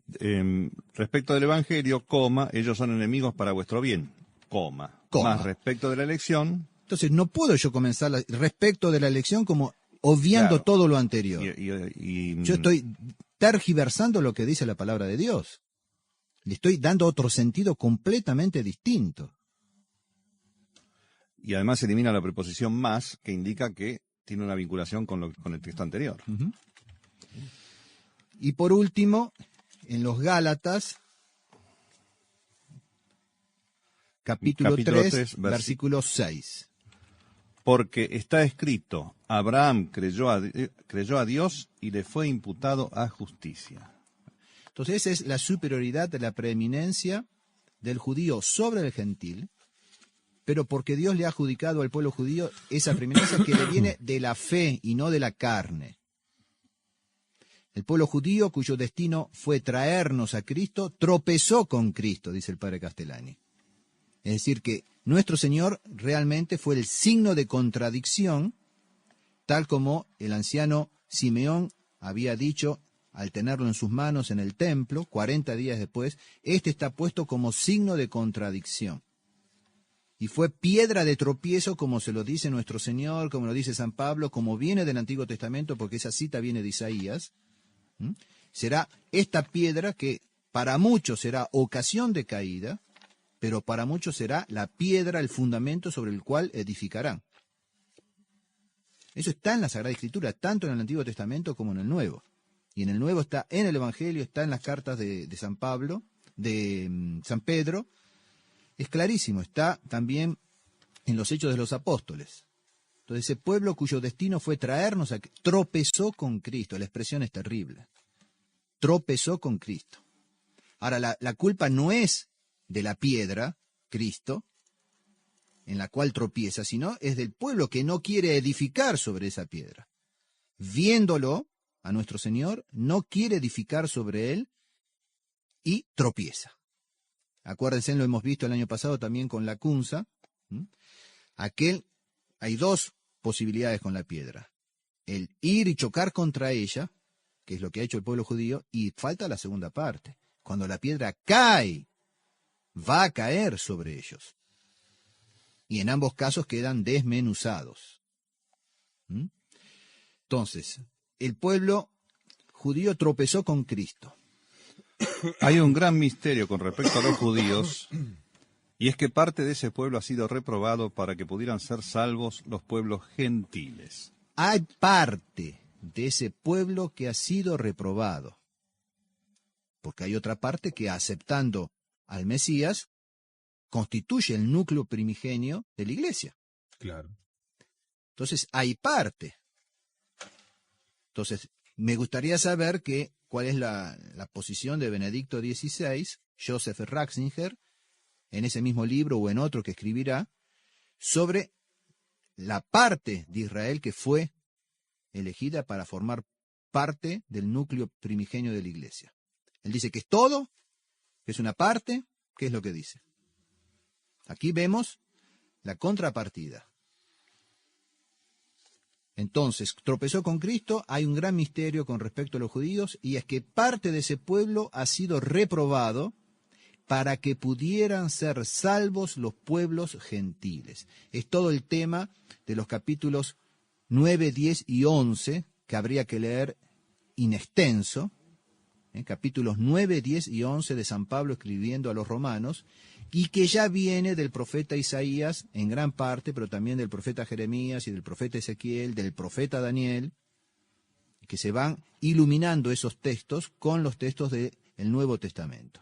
respecto del Evangelio, coma, ellos son enemigos para vuestro bien, coma. Más respecto de la elección. Entonces, no puedo yo comenzar respecto de la elección como obviando Claro. todo lo anterior. Y Yo estoy tergiversando lo que dice la palabra de Dios. Le estoy dando otro sentido completamente distinto. y además se elimina la preposición más, que indica que tiene una vinculación con el texto anterior. Uh-huh. Y por último, en los Gálatas, capítulo 3, versículo 6. Porque está escrito, Abraham creyó a Dios y le fue imputado a justicia. Entonces esa es la superioridad de la preeminencia del judío sobre el gentil, pero porque Dios le ha adjudicado al pueblo judío esa preeminencia que le viene de la fe y no de la carne. El pueblo judío, cuyo destino fue traernos a Cristo, tropezó con Cristo, dice el padre Castellani. Es decir, que nuestro Señor realmente fue el signo de contradicción, tal como el anciano Simeón había dicho al tenerlo en sus manos en el templo, 40 días después: este está puesto como signo de contradicción. Y fue piedra de tropiezo, como se lo dice nuestro Señor, como lo dice San Pablo, como viene del Antiguo Testamento, porque esa cita viene de Isaías. Será esta piedra que para muchos será ocasión de caída, pero para muchos será la piedra, el fundamento sobre el cual edificarán. Eso está en la Sagrada Escritura, tanto en el Antiguo Testamento como en el Nuevo. Y en el Nuevo está en el Evangelio, está en las cartas de San Pablo, de San Pedro. Es clarísimo, está también en los Hechos de los Apóstoles. Entonces, ese pueblo cuyo destino fue traernos a Cristo, tropezó con Cristo. La expresión es terrible. Tropezó con Cristo. Ahora, la culpa no es de la piedra, Cristo, en la cual tropieza, sino es del pueblo que no quiere edificar sobre esa piedra. Viéndolo a nuestro Señor, no quiere edificar sobre él y tropieza. Acuérdense, lo hemos visto el año pasado también con la cunza. Hay dos posibilidades con la piedra: el ir y chocar contra ella, que es lo que ha hecho el pueblo judío, y falta la segunda parte. Cuando la piedra cae, va a caer sobre ellos. Y en ambos casos quedan desmenuzados. Entonces, el pueblo judío tropezó con Cristo. Hay un gran misterio con respecto a los judíos, y es que parte de ese pueblo ha sido reprobado para que pudieran ser salvos los pueblos gentiles. Hay parte de ese pueblo que ha sido reprobado, porque hay otra parte que, aceptando al Mesías, constituye el núcleo primigenio de la iglesia. Claro. Entonces, hay parte. Entonces, me gustaría saber cuál es la posición de Benedicto XVI, Joseph Ratzinger, en ese mismo libro o en otro que escribirá, sobre la parte de Israel que fue elegida para formar parte del núcleo primigenio de la iglesia. Él dice que es todo, que es una parte. ¿Qué es lo que dice? Aquí vemos la contrapartida. Entonces, tropezó con Cristo. Hay un gran misterio con respecto a los judíos, y es que parte de ese pueblo ha sido reprobado para que pudieran ser salvos los pueblos gentiles. Es todo el tema de los capítulos 9, 10 y 11, que habría que leer in extenso, capítulos 9, 10 y 11 de San Pablo escribiendo a los romanos, y que ya viene del profeta Isaías en gran parte, pero también del profeta Jeremías y del profeta Ezequiel, del profeta Daniel, que se van iluminando esos textos con los textos del Nuevo Testamento.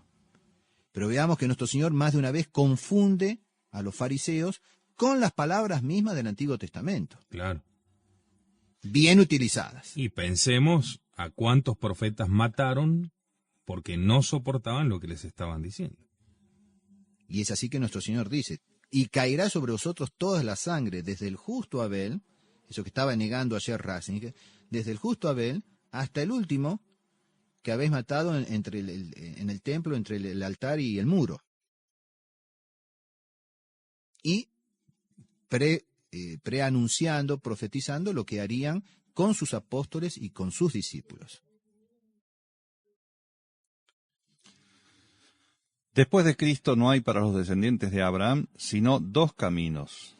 Pero veamos que nuestro Señor más de una vez confunde a los fariseos con las palabras mismas del Antiguo Testamento. Claro. Bien utilizadas. Y pensemos a cuántos profetas mataron porque no soportaban lo que les estaban diciendo. Y es así que nuestro Señor dice, y caerá sobre vosotros toda la sangre, desde el justo Abel, eso que estaba negando ayer Ratzinger, desde el justo Abel hasta el último que habéis matado en el templo, entre el altar y el muro. Y preanunciando, profetizando lo que harían con sus apóstoles y con sus discípulos. Después de Cristo no hay para los descendientes de Abraham sino dos caminos,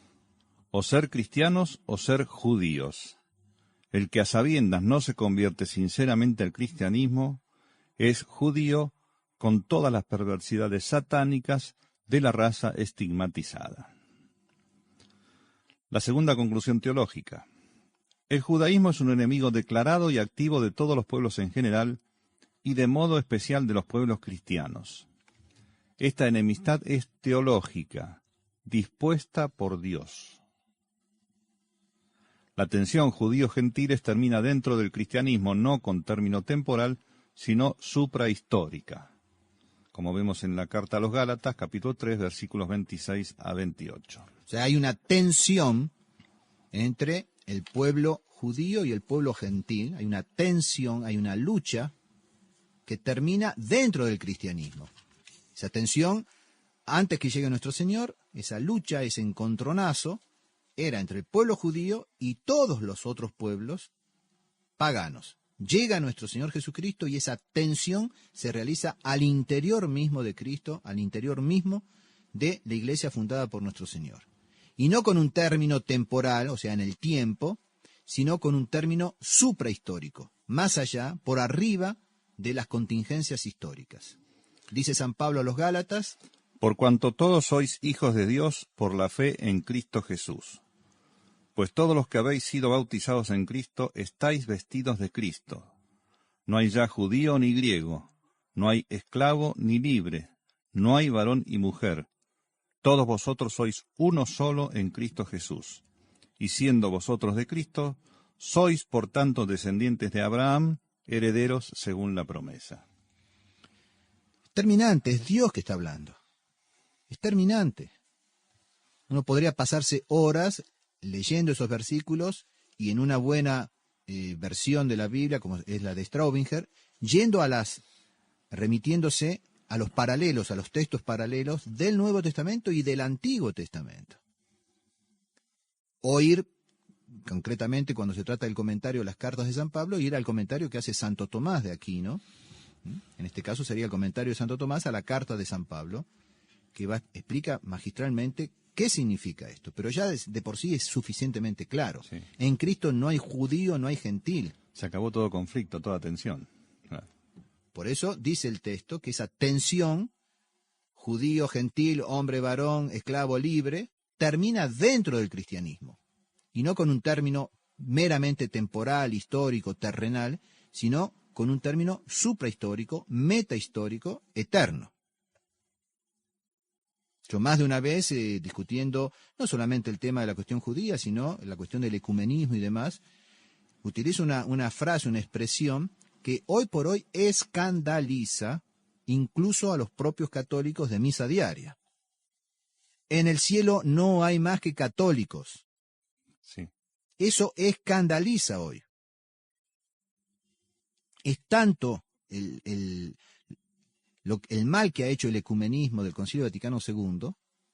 o ser cristianos o ser judíos. El que a sabiendas no se convierte sinceramente al cristianismo es judío con todas las perversidades satánicas de la raza estigmatizada. La segunda conclusión teológica. El judaísmo es un enemigo declarado y activo de todos los pueblos en general y de modo especial de los pueblos cristianos. Esta enemistad es teológica, dispuesta por Dios. La tensión judío-gentiles termina dentro del cristianismo no con término temporal, sino suprahistórica, como vemos en la carta a los Gálatas, capítulo 3, versículos 26 a 28. O sea, hay una tensión entre el pueblo judío y el pueblo gentil, hay una tensión, hay una lucha que termina dentro del cristianismo. Esa tensión, antes que llegue nuestro Señor, esa lucha, ese encontronazo, era entre el pueblo judío y todos los otros pueblos paganos. Llega nuestro Señor Jesucristo y esa tensión se realiza al interior mismo de Cristo, al interior mismo de la iglesia fundada por nuestro Señor. Y no con un término temporal, o sea, en el tiempo, sino con un término suprahistórico, más allá, por arriba de las contingencias históricas. Dice San Pablo a los Gálatas: por cuanto todos sois hijos de Dios por la fe en Cristo Jesús. Pues todos los que habéis sido bautizados en Cristo estáis vestidos de Cristo. No hay ya judío ni griego, no hay esclavo ni libre, no hay varón y mujer. Todos vosotros sois uno solo en Cristo Jesús. Y siendo vosotros de Cristo, sois por tanto descendientes de Abraham, herederos según la promesa. Terminante, es Dios que está hablando. Es terminante. Uno podría pasarse horas leyendo esos versículos y en una buena versión de la Biblia, como es la de Straubinger, remitiéndose a los paralelos, a los textos paralelos del Nuevo Testamento y del Antiguo Testamento. O ir, concretamente, cuando se trata del comentario de las cartas de San Pablo, ir al comentario que hace Santo Tomás de Aquino. En este caso sería el comentario de Santo Tomás a la carta de San Pablo, que explica magistralmente qué significa esto. Pero ya de por sí es suficientemente claro. Sí. En Cristo no hay judío, no hay gentil. Se acabó todo conflicto, toda tensión. Claro. Por eso dice el texto que esa tensión, judío, gentil, hombre, varón, esclavo, libre, termina dentro del cristianismo. Y no con un término meramente temporal, histórico, terrenal, sino con un término suprahistórico, metahistórico, eterno. Yo más de una vez, discutiendo no solamente el tema de la cuestión judía, sino la cuestión del ecumenismo y demás, utilizo una frase, una expresión que hoy por hoy escandaliza incluso a los propios católicos de misa diaria. En el cielo no hay más que católicos. Sí. Eso escandaliza hoy. Es tanto el mal que ha hecho el ecumenismo del Concilio Vaticano II,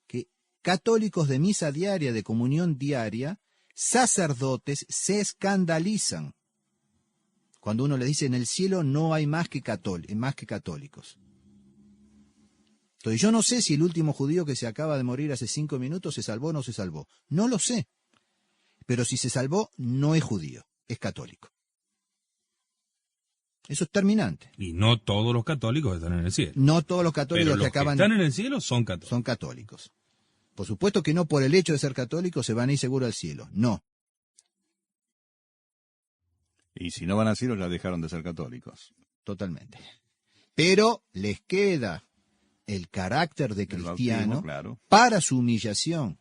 que católicos de misa diaria, de comunión diaria, sacerdotes, se escandalizan cuando uno le dice en el cielo no hay más que católicos. Entonces yo no sé si el último judío que se acaba de morir hace 5 minutos se salvó o no se salvó. No lo sé. Pero si se salvó, no es judío, es católico. Eso es terminante. Y no todos los católicos están en el cielo. No todos los católicos Pero los que están en el cielo son católicos. son católicos. Por supuesto que no por el hecho de ser católicos se van a ir seguro al cielo. No. Y si no van al cielo, ya dejaron de ser católicos. Totalmente. Pero les queda el carácter de El cristiano bautismo, claro. para su humillación.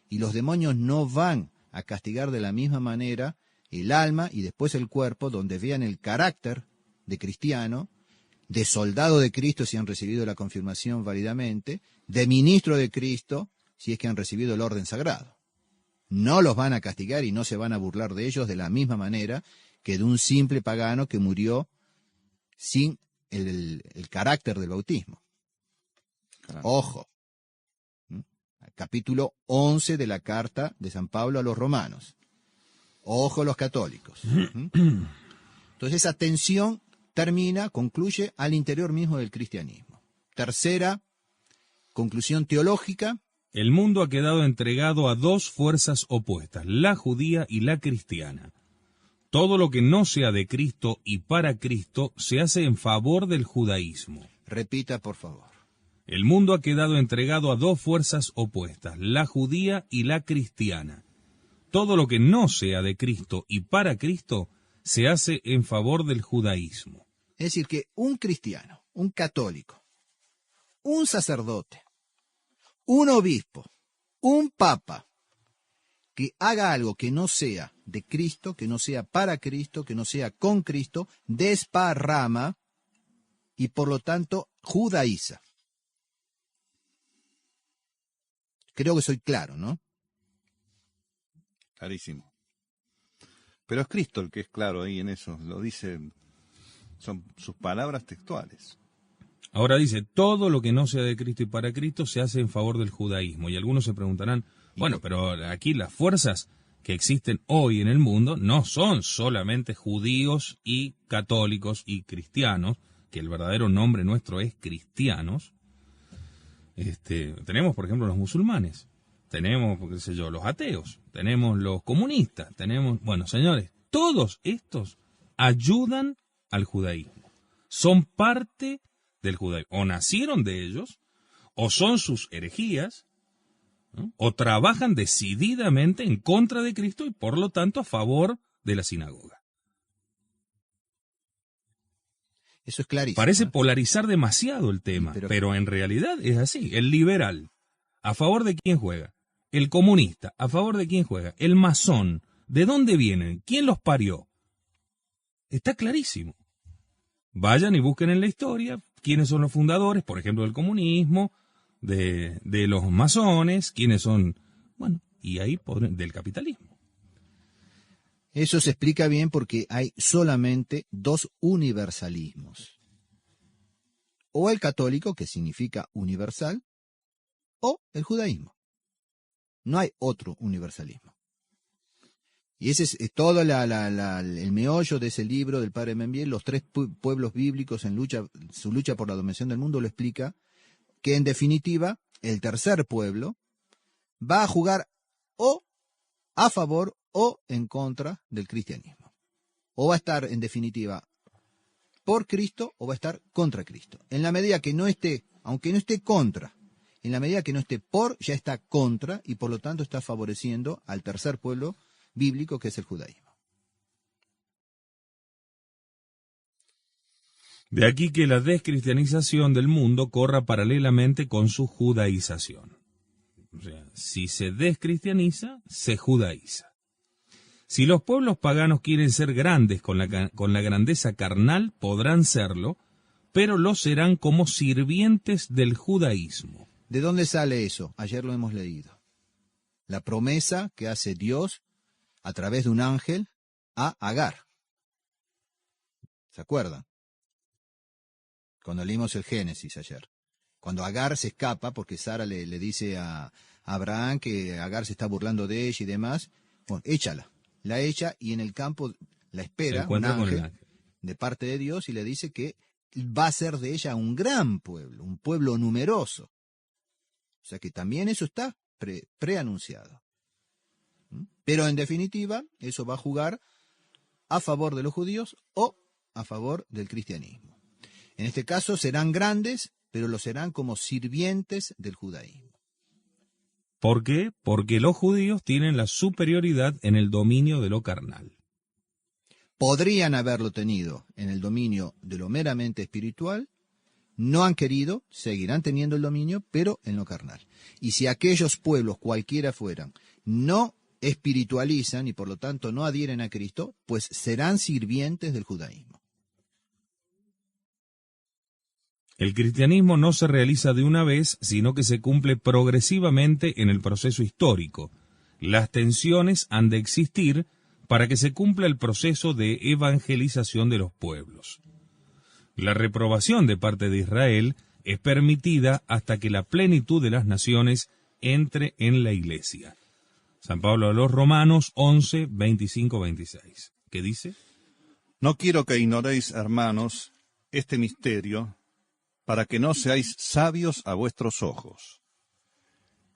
Y los demonios no van a castigar de la misma manera el alma y después el cuerpo, donde vean el carácter de cristiano, de soldado de Cristo si han recibido la confirmación válidamente, de ministro de Cristo si es que han recibido el orden sagrado. No los van a castigar y no se van a burlar de ellos de la misma manera que de un simple pagano que murió sin el carácter del bautismo. Claro. Ojo. Capítulo 11 de la carta de San Pablo a los romanos. Ojo los católicos. Entonces esa tensión concluye al interior mismo del cristianismo. Tercera conclusión teológica. El mundo ha quedado entregado a dos fuerzas opuestas, la judía y la cristiana. Todo lo que no sea de Cristo y para Cristo se hace en favor del judaísmo. Repita, por favor. El mundo ha quedado entregado a dos fuerzas opuestas, la judía y la cristiana. Todo lo que no sea de Cristo y para Cristo se hace en favor del judaísmo. Es decir, que un cristiano, un católico, un sacerdote, un obispo, un papa, que haga algo que no sea de Cristo, que no sea para Cristo, que no sea con Cristo, desparrama y por lo tanto judaiza. Creo que soy claro, ¿no? Clarísimo. Pero es Cristo el que es claro ahí en eso. Lo dice, son sus palabras textuales. Ahora dice, todo lo que no sea de Cristo y para Cristo se hace en favor del judaísmo. Y algunos se preguntarán, bueno, pero aquí las fuerzas que existen hoy en el mundo no son solamente judíos y católicos y cristianos, que el verdadero nombre nuestro es cristianos. Tenemos, por ejemplo, los musulmanes, tenemos, qué sé yo, los ateos, tenemos los comunistas, tenemos, bueno, señores, todos estos ayudan al judaísmo, son parte del judaísmo, o nacieron de ellos, o son sus herejías, ¿no? O trabajan decididamente en contra de Cristo y por lo tanto a favor de la sinagoga. Eso es clarísimo. Parece polarizar demasiado el tema, pero en realidad es así. El liberal, ¿a favor de quién juega? El comunista, ¿a favor de quién juega? El masón, ¿de dónde vienen? ¿Quién los parió? Está clarísimo. Vayan y busquen en la historia quiénes son los fundadores, por ejemplo, del comunismo, de los masones, quiénes son, bueno, y ahí del capitalismo. Eso se explica bien porque hay solamente dos universalismos. O el católico, que significa universal, o el judaísmo. No hay otro universalismo. Y ese es todo el meollo de ese libro del padre Membiel, los tres pueblos bíblicos en su lucha por la dominación del mundo, lo explica, que en definitiva el tercer pueblo va a jugar o a favor o en contra del cristianismo. o va a estar, en definitiva, por Cristo o va a estar contra Cristo. En la medida que no esté, aunque no esté contra, en la medida que no esté por, ya está contra y por lo tanto está favoreciendo al tercer pueblo bíblico que es el judaísmo. De aquí que la descristianización del mundo corra paralelamente con su judaización. O sea, si se descristianiza, se judaiza. Si los pueblos paganos quieren ser grandes con la grandeza carnal, podrán serlo, pero lo serán como sirvientes del judaísmo. ¿De dónde sale eso? Ayer lo hemos leído. La promesa que hace Dios a través de un ángel a Agar. ¿Se acuerdan? Cuando leímos el Génesis ayer. Cuando Agar se escapa, porque Sara le dice a Abraham que Agar se está burlando de ella y demás, bueno, échala. La echa y en el campo la espera un ángel de parte de Dios y le dice que va a ser de ella un gran pueblo, un pueblo numeroso. O sea que también eso está preanunciado. Pero en definitiva, eso va a jugar a favor de los judíos o a favor del cristianismo. En este caso serán grandes, pero lo serán como sirvientes del judaísmo. ¿Por qué? Porque los judíos tienen la superioridad en el dominio de lo carnal. Podrían haberlo tenido en el dominio de lo meramente espiritual, no han querido, seguirán teniendo el dominio, pero en lo carnal. Y si aquellos pueblos, cualquiera fueran, no espiritualizan y por lo tanto no adhieren a Cristo, pues serán sirvientes del judaísmo. El cristianismo no se realiza de una vez, sino que se cumple progresivamente en el proceso histórico. Las tensiones han de existir para que se cumpla el proceso de evangelización de los pueblos. La reprobación de parte de Israel es permitida hasta que la plenitud de las naciones entre en la Iglesia. San Pablo a los Romanos 11, 25-26. ¿Qué dice? No quiero que ignoréis, hermanos, este misterio, para que no seáis sabios a vuestros ojos.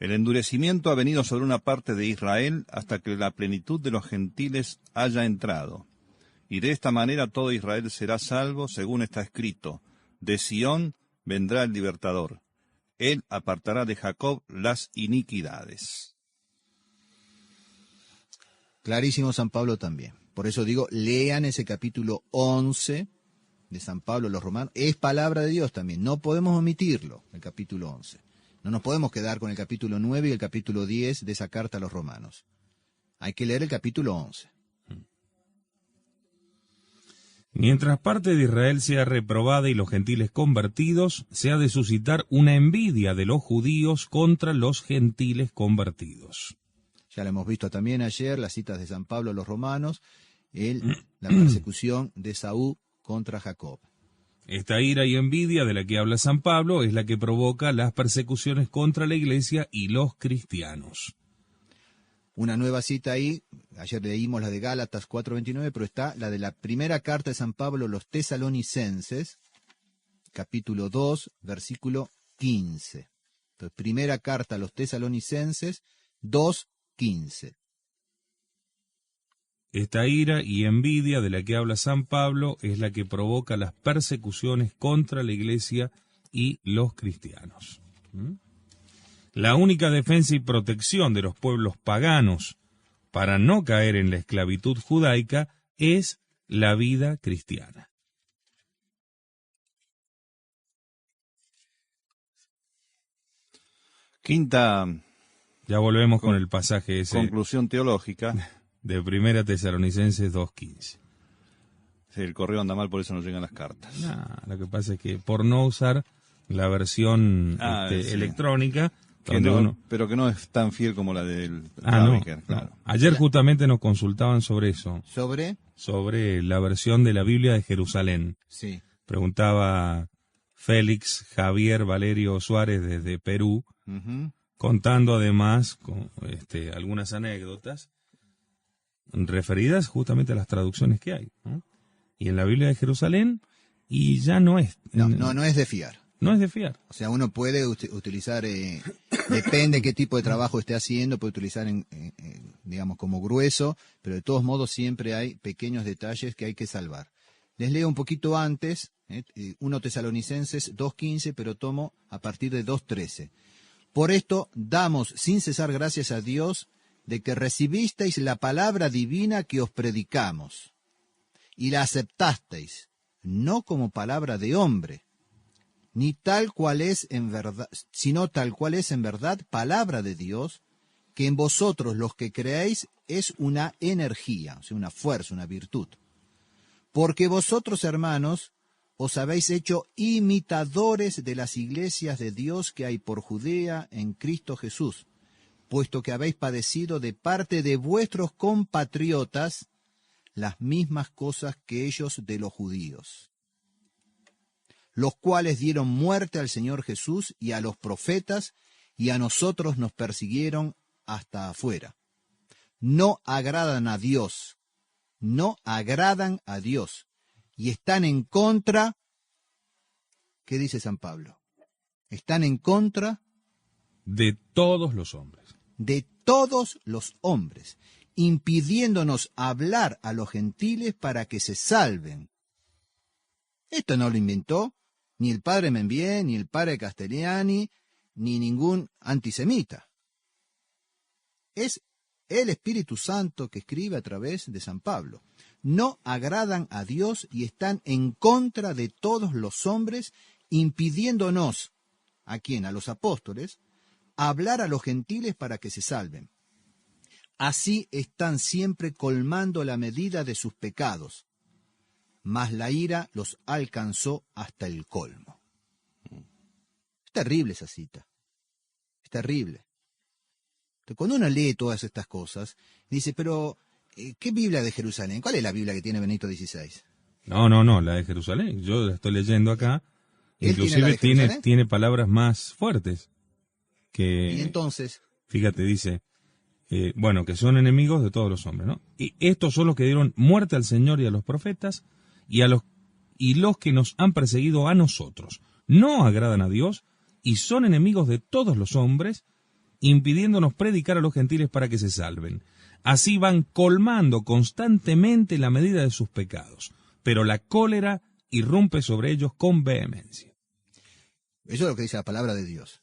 El endurecimiento ha venido sobre una parte de Israel hasta que la plenitud de los gentiles haya entrado. Y de esta manera todo Israel será salvo, según está escrito: de Sión vendrá el libertador. Él apartará de Jacob las iniquidades. Clarísimo San Pablo también. Por eso digo, lean ese capítulo 11 de San Pablo a los Romanos. Es palabra de Dios también. No podemos omitirlo, el capítulo 11. No nos podemos quedar con el capítulo 9 y el capítulo 10 de esa carta a los Romanos. Hay que leer el capítulo 11. Mientras parte de Israel sea reprobada y los gentiles convertidos, se ha de suscitar una envidia de los judíos contra los gentiles convertidos. Ya lo hemos visto también ayer, las citas de San Pablo a los Romanos, la persecución de Esaú contra Jacob. Esta ira y envidia de la que habla San Pablo es la que provoca las persecuciones contra la Iglesia y los cristianos. Una nueva cita ahí, ayer leímos la de Gálatas 4:29, pero está la de la primera carta de San Pablo a los Tesalonicenses, capítulo 2, versículo 15. Entonces, primera carta a los Tesalonicenses 2:15. Esta ira y envidia de la que habla San Pablo es la que provoca las persecuciones contra la Iglesia y los cristianos. La única defensa y protección de los pueblos paganos para no caer en la esclavitud judaica es la vida cristiana. Quinta, ya volvemos con el pasaje ese conclusión teológica de 1 Tesalonicenses 2:15. Sí, el correo anda mal, por eso no llegan las cartas. Lo que pasa es que por no usar la versión sí, electrónica, pero que no es tan fiel como la del Claro. Ayer justamente nos consultaban sobre eso. ¿Sobre la versión de la Biblia de Jerusalén. Sí. Preguntaba Félix Javier Valerio Suárez desde Perú, contando además algunas anécdotas referidas justamente a las traducciones que hay, ¿no? Y en la Biblia de Jerusalén, y ya no es. No es de fiar. No es de fiar. O sea, uno puede utilizar Depende qué tipo de trabajo esté haciendo, puede utilizar digamos como grueso, pero de todos modos siempre hay pequeños detalles que hay que salvar. Les leo un poquito antes, 1 Tesalonicenses 2:15, pero tomo a partir de 2:13. Por esto damos sin cesar gracias a Dios de que recibisteis la palabra divina que os predicamos, y la aceptasteis, no como palabra de hombre, ni tal cual es en verdad, sino tal cual es en verdad palabra de Dios, que en vosotros los que creéis es una energía, o sea, una fuerza, una virtud. Porque vosotros, hermanos, os habéis hecho imitadores de las iglesias de Dios que hay por Judea en Cristo Jesús, puesto que habéis padecido de parte de vuestros compatriotas las mismas cosas que ellos de los judíos, los cuales dieron muerte al Señor Jesús y a los profetas, y a nosotros nos persiguieron hasta afuera. No agradan a Dios, y están en contra, ¿qué dice San Pablo? Están en contra de todos los hombres. De todos los hombres, impidiéndonos hablar a los gentiles para que se salven. Esto no lo inventó ni el padre Membié, ni el padre Castellani, ni ningún antisemita. Es el Espíritu Santo que escribe a través de San Pablo. No agradan a Dios y están en contra de todos los hombres, impidiéndonos, ¿a quién? A los apóstoles, hablar a los gentiles para que se salven. Así están siempre colmando la medida de sus pecados, mas la ira los alcanzó hasta el colmo. Es terrible esa cita, es terrible. Entonces, cuando uno lee todas estas cosas, dice, pero ¿qué Biblia de Jerusalén? ¿Cuál es la Biblia que tiene Benito XVI? No, la de Jerusalén. Yo la estoy leyendo acá. Inclusive tiene palabras más fuertes. Y entonces, fíjate, dice, que son enemigos de todos los hombres, ¿no? Y estos son los que dieron muerte al Señor y a los profetas, y los que nos han perseguido a nosotros. No agradan a Dios, y son enemigos de todos los hombres, impidiéndonos predicar a los gentiles para que se salven. Así van colmando constantemente la medida de sus pecados, pero la cólera irrumpe sobre ellos con vehemencia. Eso es lo que dice la palabra de Dios,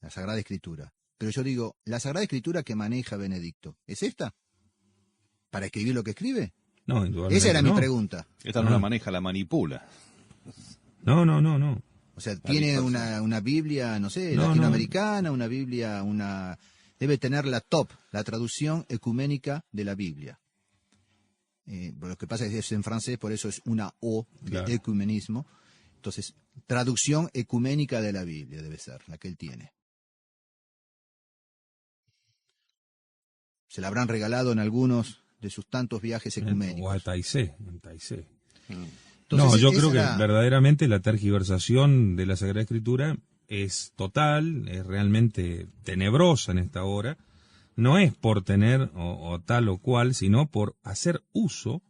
la Sagrada Escritura. Pero yo digo, ¿la Sagrada Escritura que maneja Benedicto es esta? ¿Para escribir lo que escribe? No, indudablemente esa era mi pregunta. Esta no la maneja, la manipula. No. O sea, tiene una Biblia, no sé, latinoamericana, una Biblia, debe tener la traducción ecuménica de la Biblia. Lo que pasa es que es en francés, por eso es una O de claro. Ecumenismo. Entonces, traducción ecuménica de la Biblia debe ser la que él tiene. Se la habrán regalado en algunos de sus tantos viajes ecuménicos. O a Taizé. Entonces, yo creo que verdaderamente la tergiversación de la Sagrada Escritura es total, es realmente tenebrosa en esta hora. No es por tener o tal o cual, sino por hacer uso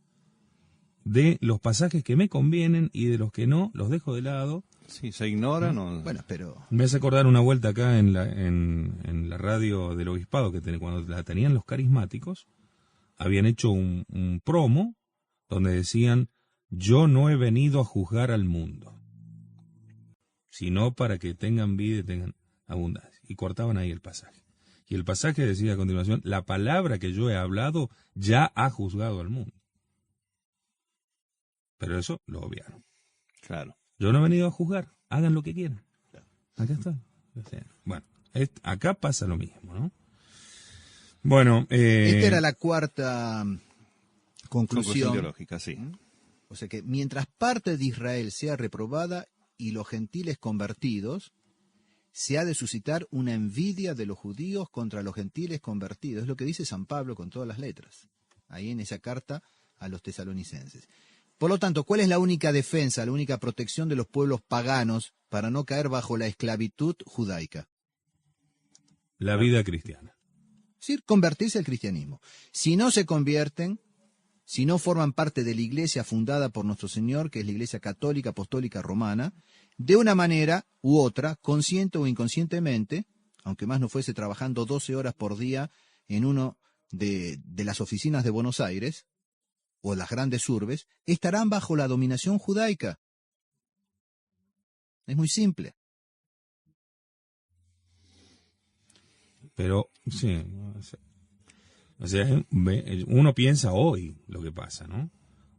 de los pasajes que me convienen y de los que no, los dejo de lado. Sí, se ignoran. ¿no? Bueno, pero... Me hace acordar una vuelta acá en la radio del obispado, cuando la tenían los carismáticos, habían hecho un promo donde decían: yo no he venido a juzgar al mundo, sino para que tengan vida y tengan abundancia. Y cortaban ahí el pasaje. Y el pasaje decía a continuación: la palabra que yo he hablado ya ha juzgado al mundo. Pero eso lo obviaron. Claro. Yo no he venido a juzgar, hagan lo que quieran. Acá está. Bueno, acá pasa lo mismo, ¿no? Bueno, esta era la cuarta conclusión teológica, sí. O sea que mientras parte de Israel sea reprobada y los gentiles convertidos, se ha de suscitar una envidia de los judíos contra los gentiles convertidos. Es lo que dice San Pablo con todas las letras, ahí en esa carta a los tesalonicenses. Por lo tanto, ¿cuál es la única defensa, la única protección de los pueblos paganos para no caer bajo la esclavitud judaica? La vida cristiana. Es decir, convertirse al cristianismo. Si no se convierten, si no forman parte de la iglesia fundada por nuestro Señor, que es la Iglesia Católica Apostólica Romana, de una manera u otra, consciente o inconscientemente, aunque más no fuese trabajando 12 horas por día en uno de las oficinas de Buenos Aires o las grandes urbes, estarán bajo la dominación judaica. Es muy simple. Pero, sí, o sea, uno piensa hoy lo que pasa, ¿no?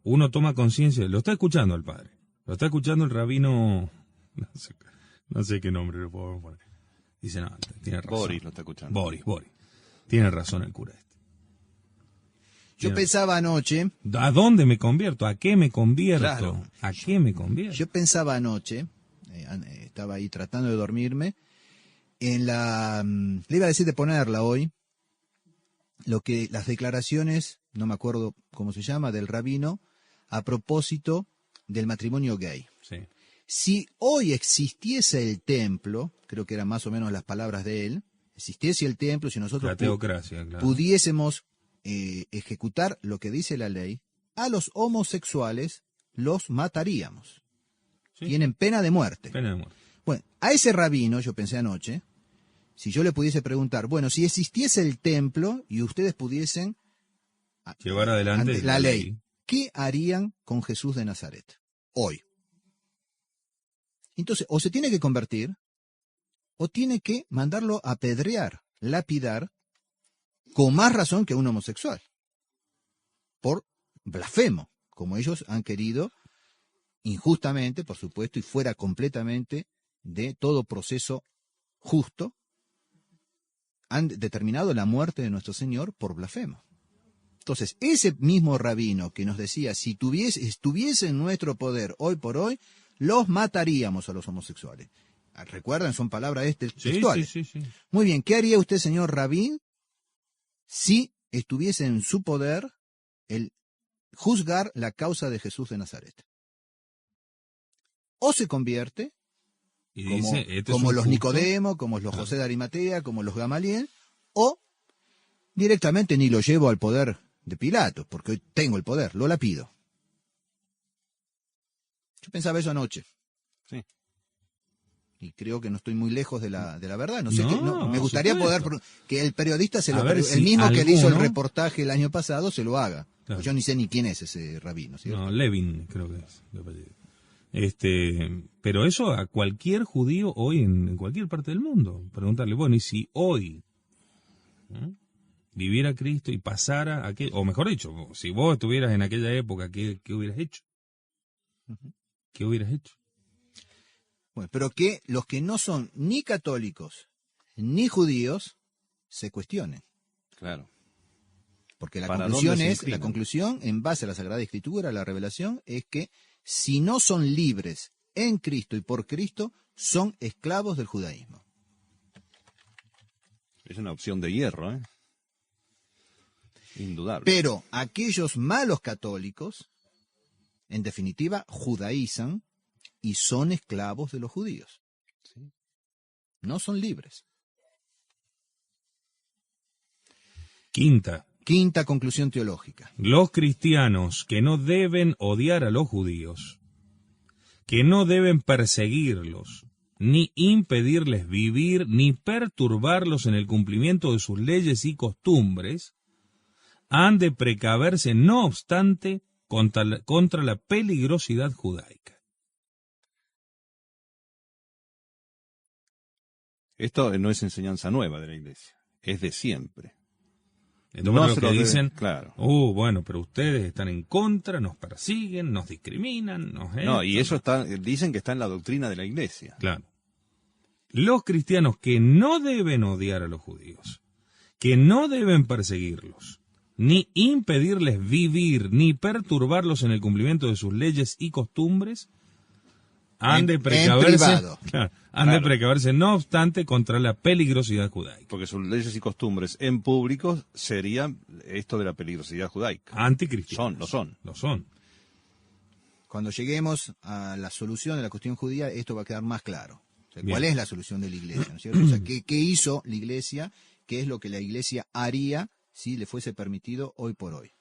Uno toma conciencia, lo está escuchando el padre, lo está escuchando el rabino, no sé qué nombre le puedo poner. Dice, no, tiene razón. Boris lo está escuchando. Boris. Tiene razón el cura este. Yo pensaba anoche... ¿A dónde me convierto? ¿A qué me convierto? Claro. ¿A qué me convierto? Yo pensaba anoche, estaba ahí tratando de dormirme, le iba a decir de ponerla hoy, las declaraciones, no me acuerdo cómo se llama, del rabino, a propósito del matrimonio gay. Sí. Si hoy existiese el templo, creo que eran más o menos las palabras de él, existiese el templo, si nosotros La teocracia, claro. pudiésemos ejecutar lo que dice la ley, a los homosexuales los mataríamos. Sí. Tienen pena de muerte. Pena de muerte. Bueno, a ese rabino, yo pensé anoche, si yo le pudiese preguntar, bueno, si existiese el templo y ustedes pudiesen llevar adelante la ley, ¿qué harían con Jesús de Nazaret hoy? Entonces, o se tiene que convertir, o tiene que mandarlo a apedrear, lapidar, con más razón que un homosexual, por blasfemo, como ellos han querido, injustamente, por supuesto, y fuera completamente de todo proceso justo, han determinado la muerte de nuestro Señor por blasfemo. Entonces, ese mismo rabino que nos decía, si estuviese en nuestro poder hoy por hoy, los mataríamos a los homosexuales. ¿Recuerdan? Son palabras textuales. Sí. Muy bien, ¿qué haría usted, señor rabín, si estuviese en su poder el juzgar la causa de Jesús de Nazaret? O se convierte, y como, dice, como los justo. Nicodemo, como los José de Arimatea, como los Gamaliel, o directamente ni lo llevo al poder de Pilato, porque hoy tengo el poder, lo lapido. Yo pensaba eso anoche. Sí. Y creo que no estoy muy lejos de la verdad. No sé me por gustaría supuesto. poder que el periodista Si el mismo que le hizo el alguno- reportaje el año pasado se lo haga. Claro. Yo ni sé ni quién es ese rabino, ¿cierto? No, Levin, creo que es de apellido. Pero eso a cualquier judío hoy en cualquier parte del mundo. Preguntarle, bueno, y si hoy viviera Cristo y pasara o mejor dicho, si vos estuvieras en aquella época, ¿qué hubieras hecho? ¿Qué hubieras hecho? Bueno, pero que los que no son ni católicos ni judíos se cuestionen. Claro. Porque la ¿Para conclusión dónde se la inclinan? conclusión, en base a la Sagrada Escritura, la revelación, es que si no son libres en Cristo y por Cristo, son esclavos del judaísmo. Es una opción de hierro, ¿eh? Indudable. Pero aquellos malos católicos, en definitiva, judaizan y son esclavos de los judíos. Sí. No son libres. Quinta conclusión teológica. Los cristianos que no deben odiar a los judíos, que no deben perseguirlos, ni impedirles vivir, ni perturbarlos en el cumplimiento de sus leyes y costumbres, han de precaverse, no obstante, contra la peligrosidad judaica. Esto no es enseñanza nueva de la Iglesia, es de siempre. Entonces, No los se que lo deben- dicen, claro. bueno, pero ustedes están en contra, nos persiguen, nos discriminan, No, y eso dicen que está en la doctrina de la Iglesia. Claro. Los cristianos que no deben odiar a los judíos, que no deben perseguirlos, ni impedirles vivir, ni perturbarlos en el cumplimiento de sus leyes y costumbres, han de precaverse, privado. claro, han de precaverse, no obstante, contra la peligrosidad judaica. Porque sus leyes y costumbres en público serían esto de la peligrosidad judaica. Anticristianos. Lo son. Lo son. Cuando lleguemos a la solución de la cuestión judía, esto va a quedar más claro. O sea, Bien. ¿cuál es la solución de la Iglesia? ¿No es cierto? O sea, ¿qué hizo la Iglesia? ¿Qué es lo que la Iglesia haría si le fuese permitido hoy por hoy?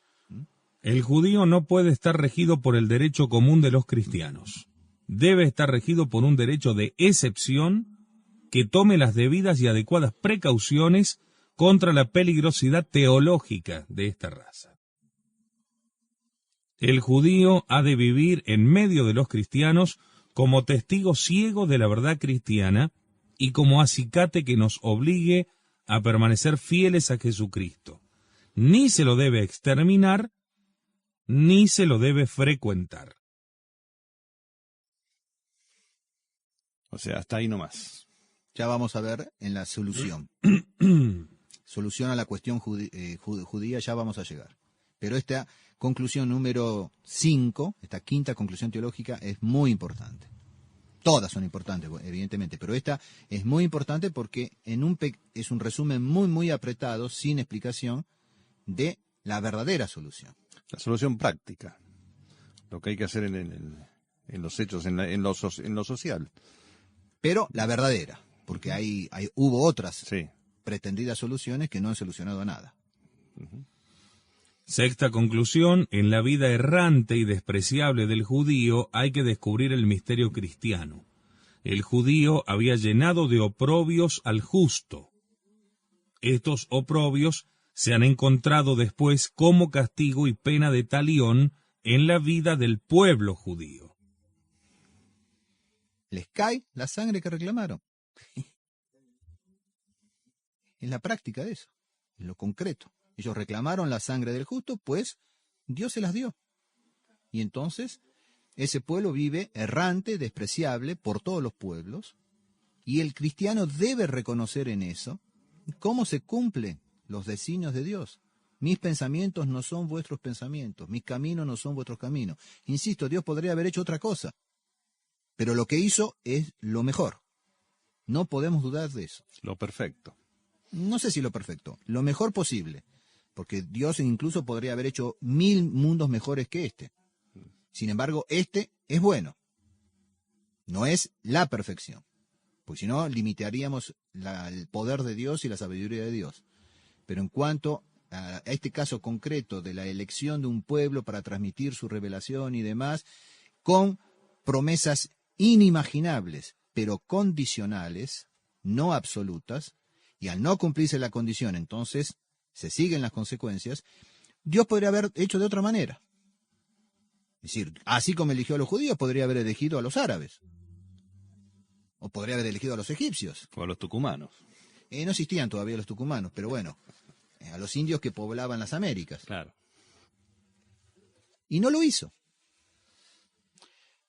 El judío no puede estar regido por el derecho común de los cristianos. Debe estar regido por un derecho de excepción que tome las debidas y adecuadas precauciones contra la peligrosidad teológica de esta raza. El judío ha de vivir en medio de los cristianos como testigo ciego de la verdad cristiana y como acicate que nos obligue a permanecer fieles a Jesucristo. Ni se lo debe exterminar, ni se lo debe frecuentar. O sea, hasta ahí nomás. Ya vamos a ver en la solución. Solución a la cuestión judía, ya vamos a llegar. Pero esta conclusión número 5, esta quinta conclusión teológica, es muy importante. Todas son importantes, evidentemente, pero esta es muy importante porque es un resumen muy, muy apretado, sin explicación, de la verdadera solución. La solución práctica. Lo que hay que hacer en los hechos, en lo social. Pero la verdadera, porque hubo otras Sí. pretendidas soluciones que no han solucionado nada. Sexta conclusión, en la vida errante y despreciable del judío hay que descubrir el misterio cristiano. El judío había llenado de oprobios al justo. Estos oprobios se han encontrado después como castigo y pena de talión en la vida del pueblo judío. Les cae la sangre que reclamaron. Es la práctica de eso, en lo concreto. Ellos reclamaron la sangre del justo, pues Dios se las dio. Y entonces ese pueblo vive errante, despreciable por todos los pueblos, y el cristiano debe reconocer en eso cómo se cumplen los designios de Dios. Mis pensamientos no son vuestros pensamientos, mis caminos no son vuestros caminos. Insisto, Dios podría haber hecho otra cosa, pero lo que hizo es lo mejor. No podemos dudar de eso. Lo perfecto. No sé si lo perfecto, lo mejor posible, porque Dios incluso podría haber hecho 1000 mundos mejores que este. Sin embargo, este es bueno. No es la perfección, porque si no, limitaríamos el poder de Dios y la sabiduría de Dios. Pero en cuanto a este caso concreto de la elección de un pueblo para transmitir su revelación y demás, con promesas inimaginables, pero condicionales, no absolutas, y al no cumplirse la condición, entonces se siguen las consecuencias, Dios podría haber hecho de otra manera. Es decir, así como eligió a los judíos, podría haber elegido a los árabes. O podría haber elegido a los egipcios. O a los tucumanos. No existían todavía los tucumanos, pero bueno, a los indios que poblaban las Américas. Claro. Y no lo hizo.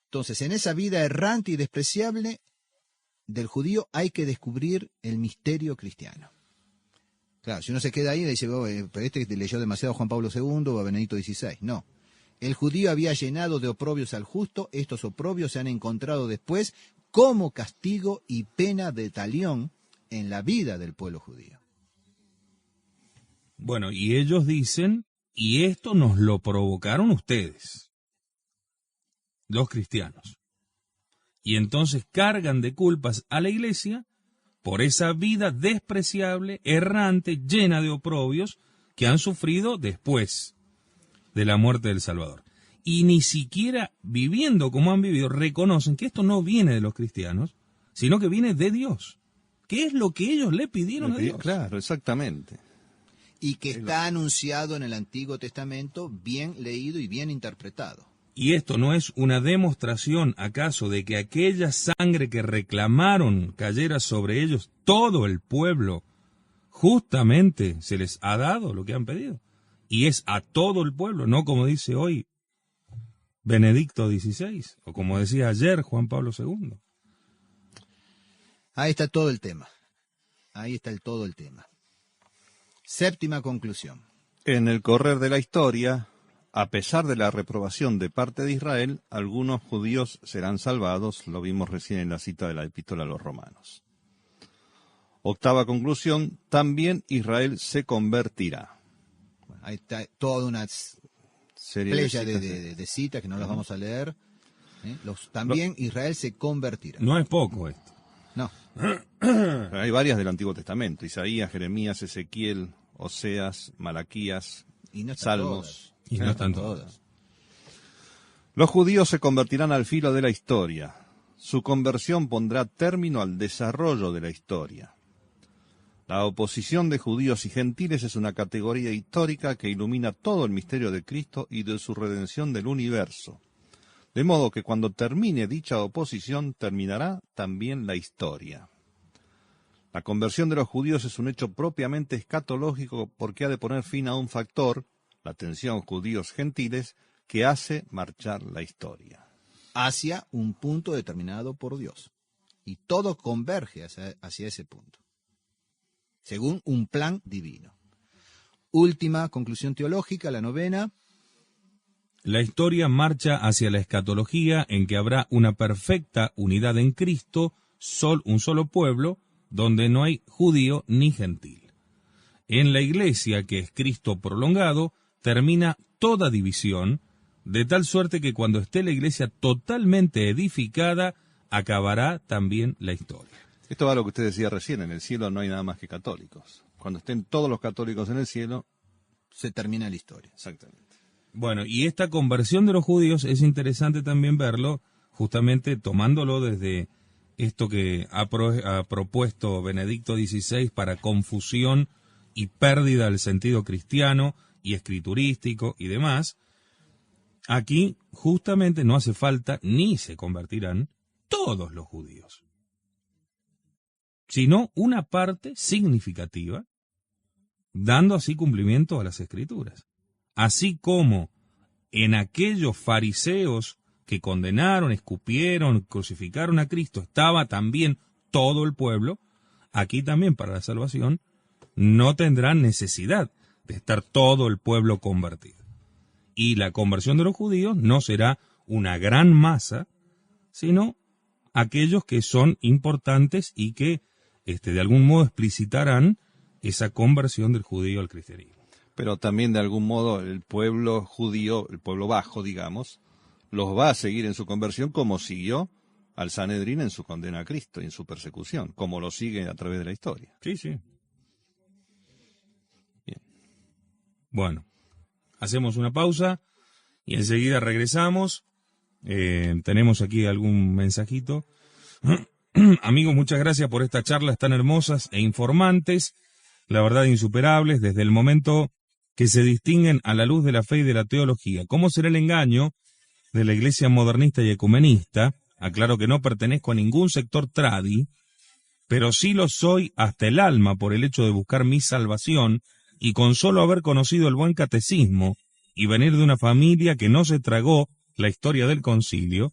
Entonces, en esa vida errante y despreciable del judío hay que descubrir el misterio cristiano. Claro, si uno se queda ahí y dice, pero este leyó demasiado a Juan Pablo II o a Benedicto XVI. No. El judío había llenado de oprobios al justo, estos oprobios se han encontrado después como castigo y pena de talión en la vida del pueblo judío. Bueno, y ellos dicen, y esto nos lo provocaron ustedes, los cristianos. Y entonces cargan de culpas a la iglesia por esa vida despreciable, errante, llena de oprobios que han sufrido después de la muerte del Salvador. Y ni siquiera viviendo como han vivido, reconocen que esto no viene de los cristianos, sino que viene de Dios. ¿Qué es lo que ellos le pidieron a Dios? Claro, exactamente. Y que está anunciado en el Antiguo Testamento, bien leído y bien interpretado. ¿Y esto no es una demostración, acaso, de que aquella sangre que reclamaron cayera sobre ellos todo el pueblo, justamente se les ha dado lo que han pedido? Y es a todo el pueblo, no como dice hoy Benedicto XVI, o como decía ayer Juan Pablo II. Ahí está todo el tema. Ahí está todo el tema. Séptima conclusión. En el correr de la historia, a pesar de la reprobación de parte de Israel, algunos judíos serán salvados, lo vimos recién en la cita de la Epístola a los Romanos. Octava conclusión, también Israel se convertirá. Bueno, ahí está toda una playa de citas que no las vamos a leer. También Israel se convertirá. No es poco esto. No. Hay varias del Antiguo Testamento, Isaías, Jeremías, Ezequiel, Oseas, Malaquías, Y no están Salmos. todas. Y no están todas. Los judíos se convertirán al filo de la historia. Su conversión pondrá término al desarrollo de la historia. La oposición de judíos y gentiles es una categoría histórica que ilumina todo el misterio de Cristo y de su redención del universo. De modo que cuando termine dicha oposición, terminará también la historia. La conversión de los judíos es un hecho propiamente escatológico porque ha de poner fin a un factor, la tensión judíos-gentiles, que hace marchar la historia. Hacia un punto determinado por Dios. Y todo converge hacia ese punto, según un plan divino. Última conclusión teológica, la 9ª. La historia marcha hacia la escatología en que habrá una perfecta unidad en Cristo, un solo pueblo, donde no hay judío ni gentil. En la iglesia, que es Cristo prolongado, termina toda división, de tal suerte que cuando esté la iglesia totalmente edificada, acabará también la historia. Esto va a lo que usted decía recién, en el cielo no hay nada más que católicos. Cuando estén todos los católicos en el cielo, se termina la historia. Exactamente. Bueno, y esta conversión de los judíos es interesante también verlo, justamente tomándolo desde esto que ha propuesto Benedicto XVI para confusión y pérdida del sentido cristiano y escriturístico y demás. Aquí justamente no hace falta ni se convertirán todos los judíos, sino una parte significativa, dando así cumplimiento a las Escrituras. Así como en aquellos fariseos que condenaron, escupieron, crucificaron a Cristo, estaba también todo el pueblo, aquí también para la salvación no tendrán necesidad de estar todo el pueblo convertido. Y la conversión de los judíos no será una gran masa, sino aquellos que son importantes y que de algún modo explicitarán esa conversión del judío al cristianismo. Pero también de algún modo el pueblo judío, el pueblo bajo, digamos, los va a seguir en su conversión como siguió al Sanedrín en su condena a Cristo y en su persecución, como lo sigue a través de la historia. Sí, sí. Bien. Bueno, hacemos una pausa y enseguida regresamos. Tenemos aquí algún mensajito. Amigos, muchas gracias por estas charlas tan hermosas e informantes, la verdad insuperables, desde el momento que se distinguen a la luz de la fe y de la teología. ¿Cómo será el engaño de la iglesia modernista y ecumenista? Aclaro que no pertenezco a ningún sector tradi, pero sí lo soy hasta el alma por el hecho de buscar mi salvación, y con solo haber conocido el buen catecismo y venir de una familia que no se tragó la historia del concilio,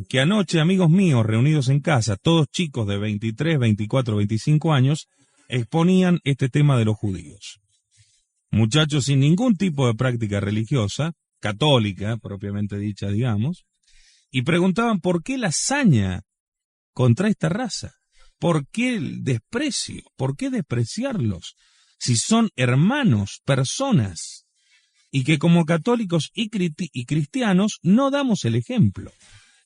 que anoche, amigos míos, reunidos en casa, todos chicos de 23, 24, 25 años, exponían este tema de los judíos. Muchachos sin ningún tipo de práctica religiosa, católica, propiamente dicha, digamos, y preguntaban por qué la hazaña contra esta raza, por qué el desprecio, por qué despreciarlos, si son hermanos, personas, y que como católicos y cristianos no damos el ejemplo.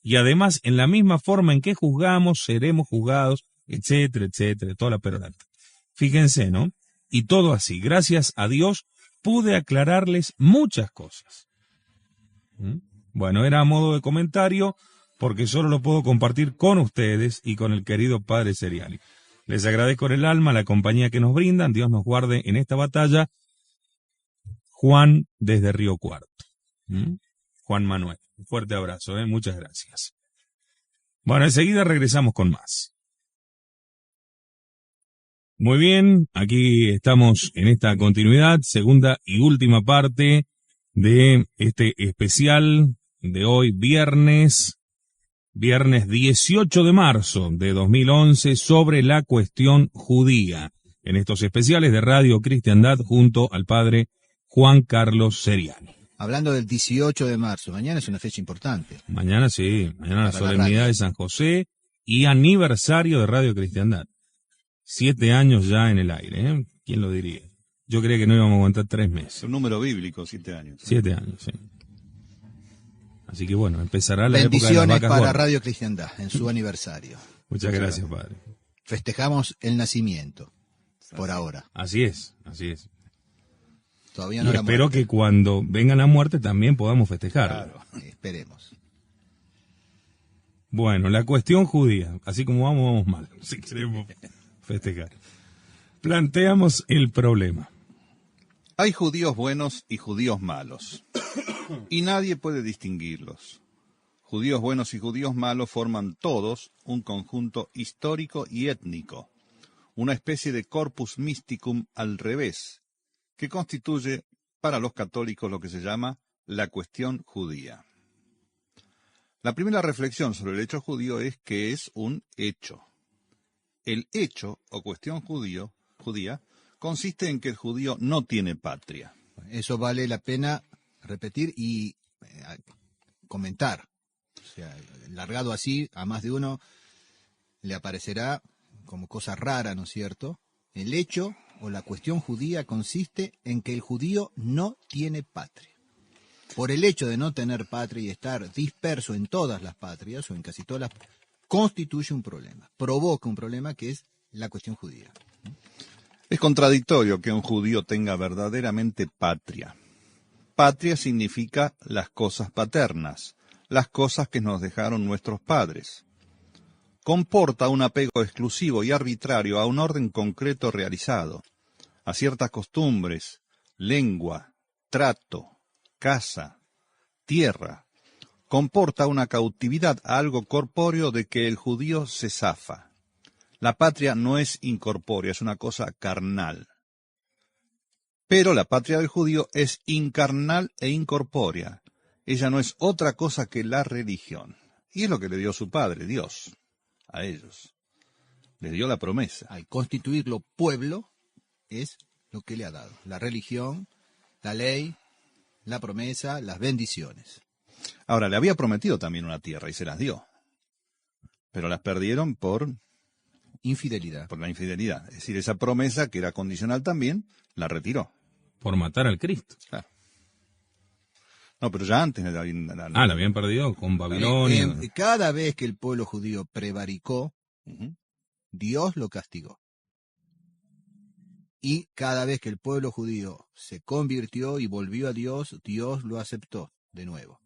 Y además, en la misma forma en que juzgamos, seremos juzgados, etcétera, etcétera, toda la perorata. Fíjense, ¿no? Y todo así, gracias a Dios, pude aclararles muchas cosas. Bueno, era a modo de comentario, porque solo lo puedo compartir con ustedes y con el querido Padre Seriani. Les agradezco en el alma la compañía que nos brindan. Dios nos guarde en esta batalla. Juan desde Río Cuarto. Juan Manuel. Un fuerte abrazo, muchas gracias. Bueno, enseguida regresamos con más. Muy bien, aquí estamos en esta continuidad, segunda y última parte de este especial de hoy, viernes 18 de marzo de 2011, sobre la cuestión judía, en estos especiales de Radio Cristiandad junto al Padre Juan Carlos Seriani. Hablando del 18 de marzo, mañana es una fecha importante. Mañana sí, mañana la solemnidad de San José y aniversario de Radio Cristiandad. 7 años ya en el aire, ¿eh? ¿Quién lo diría? Yo creía que no íbamos a aguantar 3 meses. Es un número bíblico, 7 años. 7 años, sí. Así que bueno, empezará la época de las bendiciones vacas para gordas. Radio Cristiandad en su aniversario. Muchas gracias, Padre. Festejamos el nacimiento, por ahora. Así es, así es. Todavía Y no la espero muerte. que cuando venga la muerte también podamos festejar. Esperemos. Bueno, la cuestión judía, así como vamos mal, si queremos festejar. Planteamos el problema. Hay judíos buenos y judíos malos, y nadie puede distinguirlos. Judíos buenos y judíos malos forman todos un conjunto histórico y étnico, una especie de corpus mysticum al revés, que constituye para los católicos lo que se llama la cuestión judía. La primera reflexión sobre el hecho judío es que es un hecho. El hecho o cuestión judía consiste en que el judío no tiene patria. Eso vale la pena repetir y comentar. O sea, largado así, a más de uno le aparecerá como cosa rara, ¿no es cierto? El hecho o la cuestión judía consiste en que el judío no tiene patria. Por el hecho de no tener patria y estar disperso en todas las patrias, o en casi todas las, constituye un problema, provoca un problema que es la cuestión judía. Es contradictorio que un judío tenga verdaderamente patria. Patria significa las cosas paternas, las cosas que nos dejaron nuestros padres. Comporta un apego exclusivo y arbitrario a un orden concreto realizado, a ciertas costumbres, lengua, trato, casa, tierra. Comporta una cautividad a algo corpóreo de que el judío se zafa. La patria no es incorpórea, es una cosa carnal. Pero la patria del judío es incarnal e incorpórea. Ella no es otra cosa que la religión. Y es lo que le dio su padre, Dios, a ellos. Les dio la promesa. Al constituirlo pueblo, es lo que le ha dado. La religión, la ley, la promesa, las bendiciones. Ahora, le había prometido también una tierra y se las dio. Pero las perdieron por Infidelidad. la infidelidad. Es decir, esa promesa, que era condicional también, la retiró. Por matar al Cristo. Claro. No, pero ya antes La habían perdido con Babilonia. Cada vez que el pueblo judío prevaricó, Ujú. Dios lo castigó. Y cada vez que el pueblo judío se convirtió y volvió a Dios, Dios lo aceptó de nuevo.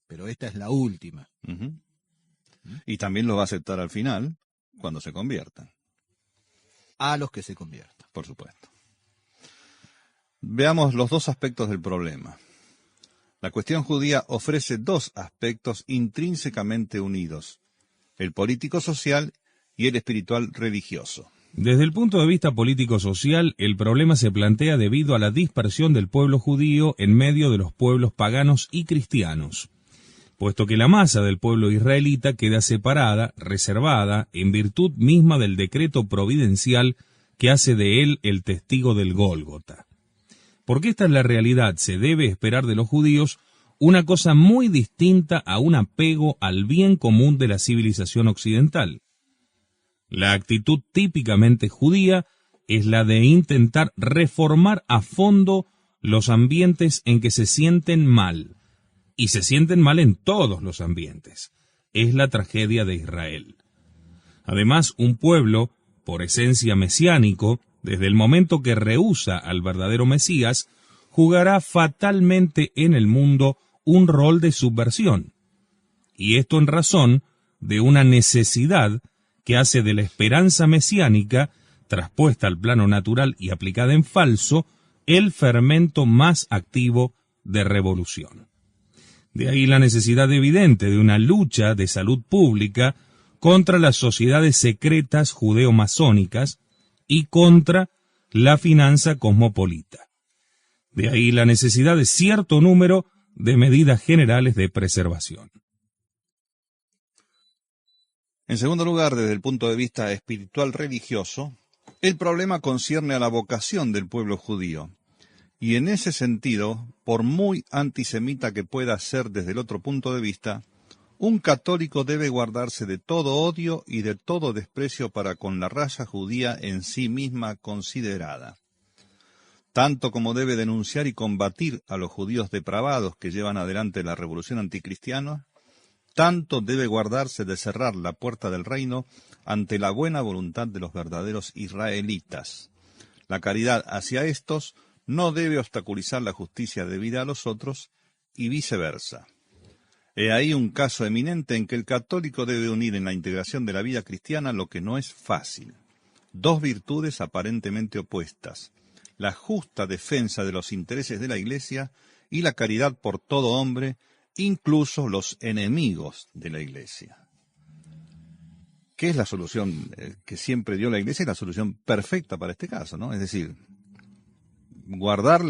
Pero esta es la última. Ujú. Y también lo va a aceptar al final, cuando se conviertan, A los que se conviertan. por supuesto. Veamos los dos aspectos del problema. La cuestión judía ofrece dos aspectos intrínsecamente unidos: el político-social y el espiritual-religioso. Desde el punto de vista político-social, el problema se plantea debido a la dispersión del pueblo judío en medio de los pueblos paganos y cristianos, puesto que la masa del pueblo israelita queda separada, reservada, en virtud misma del decreto providencial que hace de él el testigo del Gólgota. Porque esta es la realidad, se debe esperar de los judíos una cosa muy distinta a un apego al bien común de la civilización occidental. La actitud típicamente judía es la de intentar reformar a fondo los ambientes en que se sienten mal, y se sienten mal en todos los ambientes. Es la tragedia de Israel. Además, un pueblo, por esencia mesiánico, desde el momento que rehúsa al verdadero Mesías, jugará fatalmente en el mundo un rol de subversión. Y esto en razón de una necesidad que hace de la esperanza mesiánica, traspuesta al plano natural y aplicada en falso, el fermento más activo de revolución. De ahí la necesidad evidente de una lucha de salud pública contra las sociedades secretas judeo-masónicas y contra la finanza cosmopolita. De ahí la necesidad de cierto número de medidas generales de preservación. En segundo lugar, desde el punto de vista espiritual religioso, el problema concierne a la vocación del pueblo judío. Y en ese sentido, por muy antisemita que pueda ser desde el otro punto de vista, un católico debe guardarse de todo odio y de todo desprecio para con la raza judía en sí misma considerada. Tanto como debe denunciar y combatir a los judíos depravados que llevan adelante la revolución anticristiana, tanto debe guardarse de cerrar la puerta del reino ante la buena voluntad de los verdaderos israelitas. La caridad hacia estos no debe obstaculizar la justicia debida a los otros y viceversa. He ahí un caso eminente en que el católico debe unir en la integración de la vida cristiana lo que no es fácil. Dos virtudes aparentemente opuestas: la justa defensa de los intereses de la Iglesia y la caridad por todo hombre, incluso los enemigos de la Iglesia. ¿Qué es la solución que siempre dio la Iglesia? Es la solución perfecta para este caso, ¿no? Es decir, guardar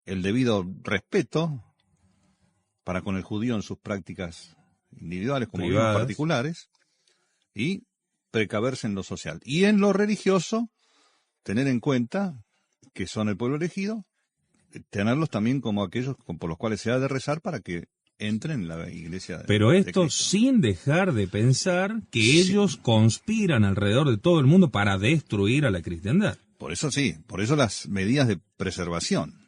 el debido respeto para con el judío en sus prácticas individuales como bien particulares, y precaverse en lo social. Y en lo religioso, tener en cuenta que son el pueblo elegido, tenerlos también como aquellos por los cuales se ha de rezar para que entren en la iglesia. Pero esto sin dejar de pensar que ellos conspiran alrededor de todo el mundo para destruir a la cristiandad. Por eso sí, por eso las medidas de preservación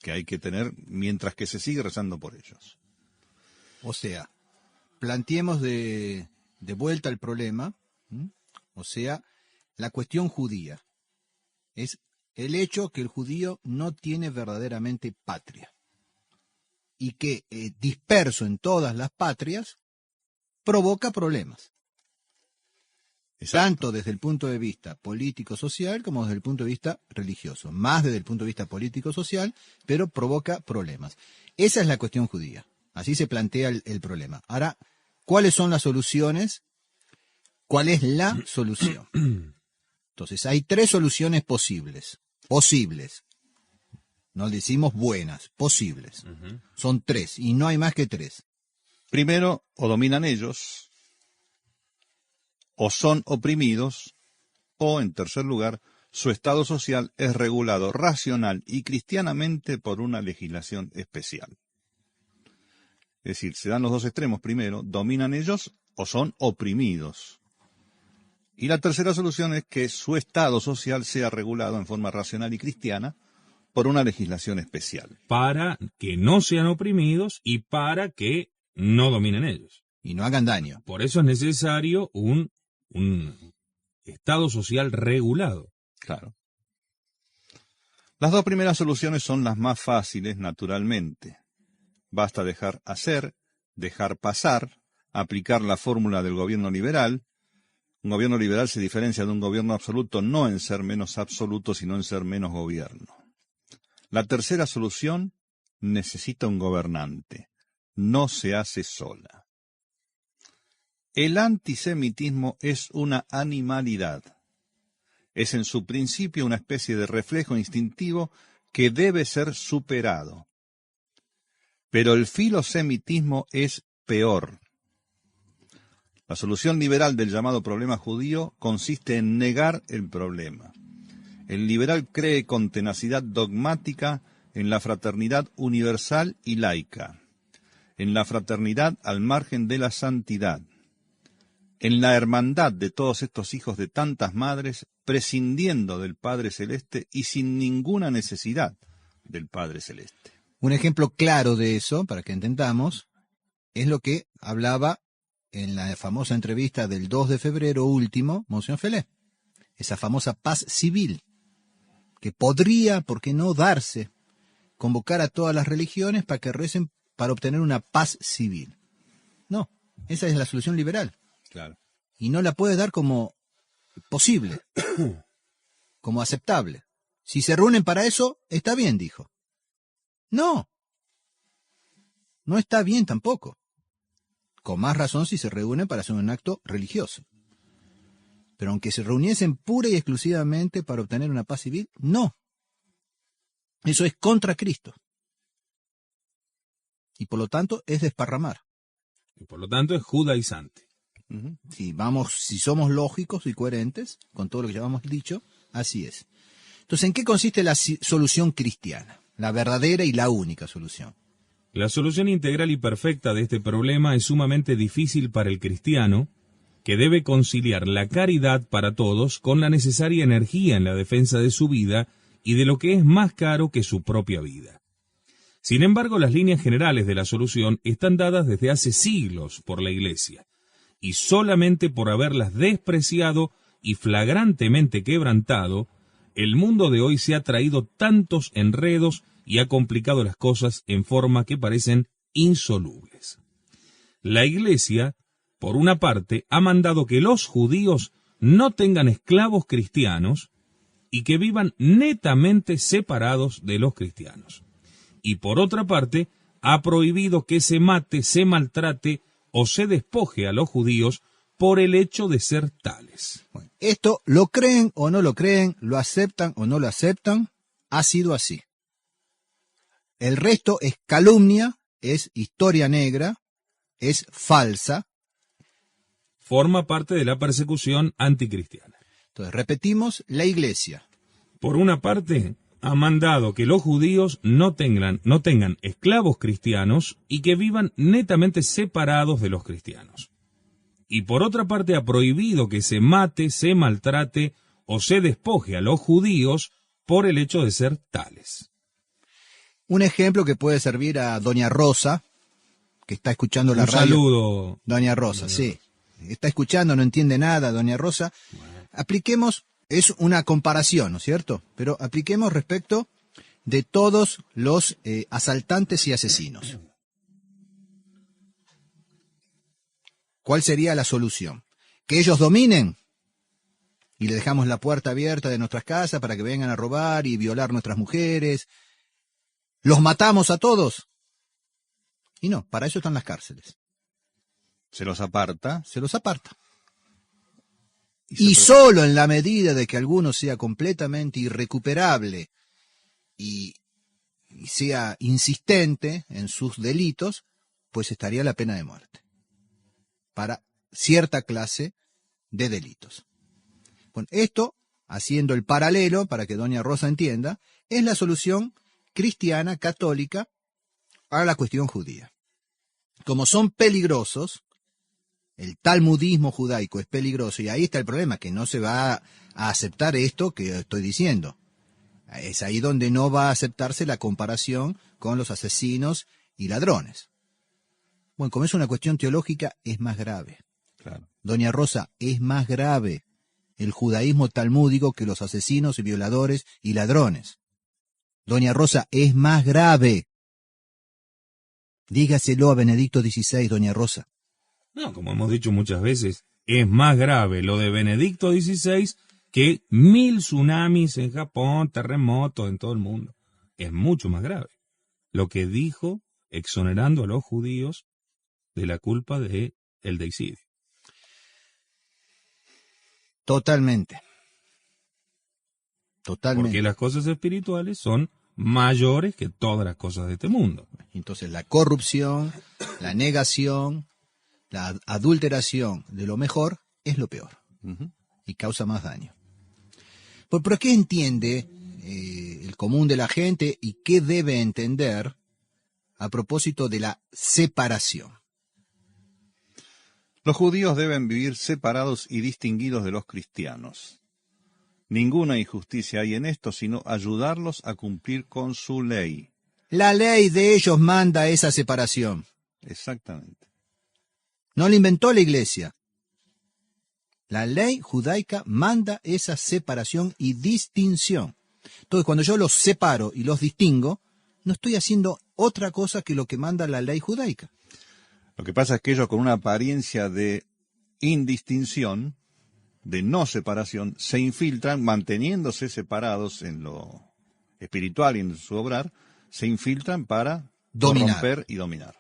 que hay que tener mientras que se sigue rezando por ellos. O sea, planteemos de vuelta el problema, o sea, la cuestión judía. Es el hecho que el judío no tiene verdaderamente patria y que disperso en todas las patrias provoca problemas. Exacto. Tanto desde el punto de vista político-social como desde el punto de vista religioso. Más desde el punto de vista político-social, pero provoca problemas. Esa es la cuestión judía. Así se plantea el problema. Ahora, ¿cuáles son las soluciones? ¿Cuál es la solución? Entonces, hay tres soluciones posibles. No decimos buenas, posibles. Son tres, y no hay más que tres. Primero, o dominan ellos, o son oprimidos, o, en tercer lugar, su estado social es regulado racional y cristianamente por una legislación especial. Es decir, se dan los dos extremos primero, dominan ellos o son oprimidos. Y la tercera solución es que su estado social sea regulado en forma racional y cristiana por una legislación especial. Para que no sean oprimidos y para que no dominen ellos. Y no hagan daño. Por eso es necesario un estado social regulado. Claro. Las dos primeras soluciones son las más fáciles, naturalmente. Basta dejar hacer, dejar pasar, aplicar la fórmula del gobierno liberal. Un gobierno liberal se diferencia de un gobierno absoluto no en ser menos absoluto, sino en ser menos gobierno. La tercera solución necesita un gobernante. No se hace sola. El antisemitismo es una animalidad. Es en su principio una especie de reflejo instintivo que debe ser superado. Pero el filosemitismo es peor. La solución liberal del llamado problema judío consiste en negar el problema. El liberal cree con tenacidad dogmática en la fraternidad universal y laica, en la fraternidad al margen de la santidad, en la hermandad de todos estos hijos de tantas madres, prescindiendo del Padre Celeste y sin ninguna necesidad del Padre Celeste. Un ejemplo claro de eso, para que entendamos, es lo que hablaba en la famosa entrevista del 2 de febrero último, Monseñor Felé. Esa famosa paz civil, que podría, ¿por qué no darse? Convocar a todas las religiones para que recen para obtener una paz civil. No, esa es la solución liberal. Claro. Y no la puede dar como posible, como aceptable. Si se reúnen para eso, está bien, dijo. No está bien tampoco. Con más razón si se reúnen para hacer un acto religioso. Pero aunque se reuniesen pura y exclusivamente para obtener una paz civil, no. Eso es contra Cristo. Y por lo tanto es desparramar. Y por lo tanto es judaizante. Si somos lógicos y coherentes con todo lo que ya hemos dicho, así es. Entonces, ¿en qué consiste la solución cristiana? La verdadera y la única solución. La solución integral y perfecta de este problema es sumamente difícil para el cristiano, que debe conciliar la caridad para todos con la necesaria energía en la defensa de su vida y de lo que es más caro que su propia vida. Sin embargo, las líneas generales de la solución están dadas desde hace siglos por la Iglesia, y solamente por haberlas despreciado y flagrantemente quebrantado, el mundo de hoy se ha traído tantos enredos y ha complicado las cosas en forma que parecen insolubles. La Iglesia, por una parte, ha mandado que los judíos no tengan esclavos cristianos y que vivan netamente separados de los cristianos. Y por otra parte, ha prohibido que se mate, se maltrate o se despoje a los judíos por el hecho de ser tales. Bueno, esto lo creen o no lo creen, lo aceptan o no lo aceptan, ha sido así. El resto es calumnia, es historia negra, es falsa. Forma parte de la persecución anticristiana. Entonces, repetimos, la Iglesia. Por una parte, ha mandado que los judíos no tengan esclavos cristianos y que vivan netamente separados de los cristianos. Y por otra parte, ha prohibido que se mate, se maltrate o se despoje a los judíos por el hecho de ser tales. Un ejemplo que puede servir a Doña Rosa, que está escuchando la radio. Un saludo. Doña Rosa, sí. Está escuchando, no entiende nada, Doña Rosa. Apliquemos, es una comparación, ¿no es cierto? Pero apliquemos respecto de todos los asaltantes y asesinos. ¿Cuál sería la solución? ¿Que ellos dominen? Y le dejamos la puerta abierta de nuestras casas para que vengan a robar y violar nuestras mujeres. ¿Los matamos a todos? Y no, para eso están las cárceles. Se los aparta. Se los aparta. Y solo en la medida de que alguno sea completamente irrecuperable y sea insistente en sus delitos, pues estaría la pena de muerte para cierta clase de delitos. Bueno, esto, haciendo el paralelo para que Doña Rosa entienda, es la solución cristiana, católica, a la cuestión judía. Como son peligrosos, el talmudismo judaico es peligroso, y ahí está el problema, que no se va a aceptar esto que estoy diciendo. Es ahí donde no va a aceptarse la comparación con los asesinos y ladrones. Bueno, como es una cuestión teológica, es más grave. Claro. Doña Rosa, es más grave el judaísmo talmúdico que los asesinos y violadores y ladrones. Doña Rosa, es más grave. Dígaselo a Benedicto XVI, Doña Rosa. No, como hemos dicho muchas veces, es más grave lo de Benedicto XVI que 1000 tsunamis en Japón, terremotos en todo el mundo. Es mucho más grave lo que dijo exonerando a los judíos de la culpa de el deicidio. Totalmente. Totalmente. Porque las cosas espirituales son mayores que todas las cosas de este mundo. Entonces la corrupción, la negación, la adulteración de lo mejor es lo peor. Y causa más daño. ¿Pero qué entiende el común de la gente y qué debe entender a propósito de la separación? Los judíos deben vivir separados y distinguidos de los cristianos. Ninguna injusticia hay en esto, sino ayudarlos a cumplir con su ley. La ley de ellos manda esa separación. Exactamente. No la inventó la Iglesia. La ley judaica manda esa separación y distinción. Entonces, cuando yo los separo y los distingo, no estoy haciendo otra cosa que lo que manda la ley judaica. Lo que pasa es que ellos, con una apariencia de indistinción, de no separación, se infiltran, manteniéndose separados en lo espiritual y en su obrar, se infiltran para corromper y dominar.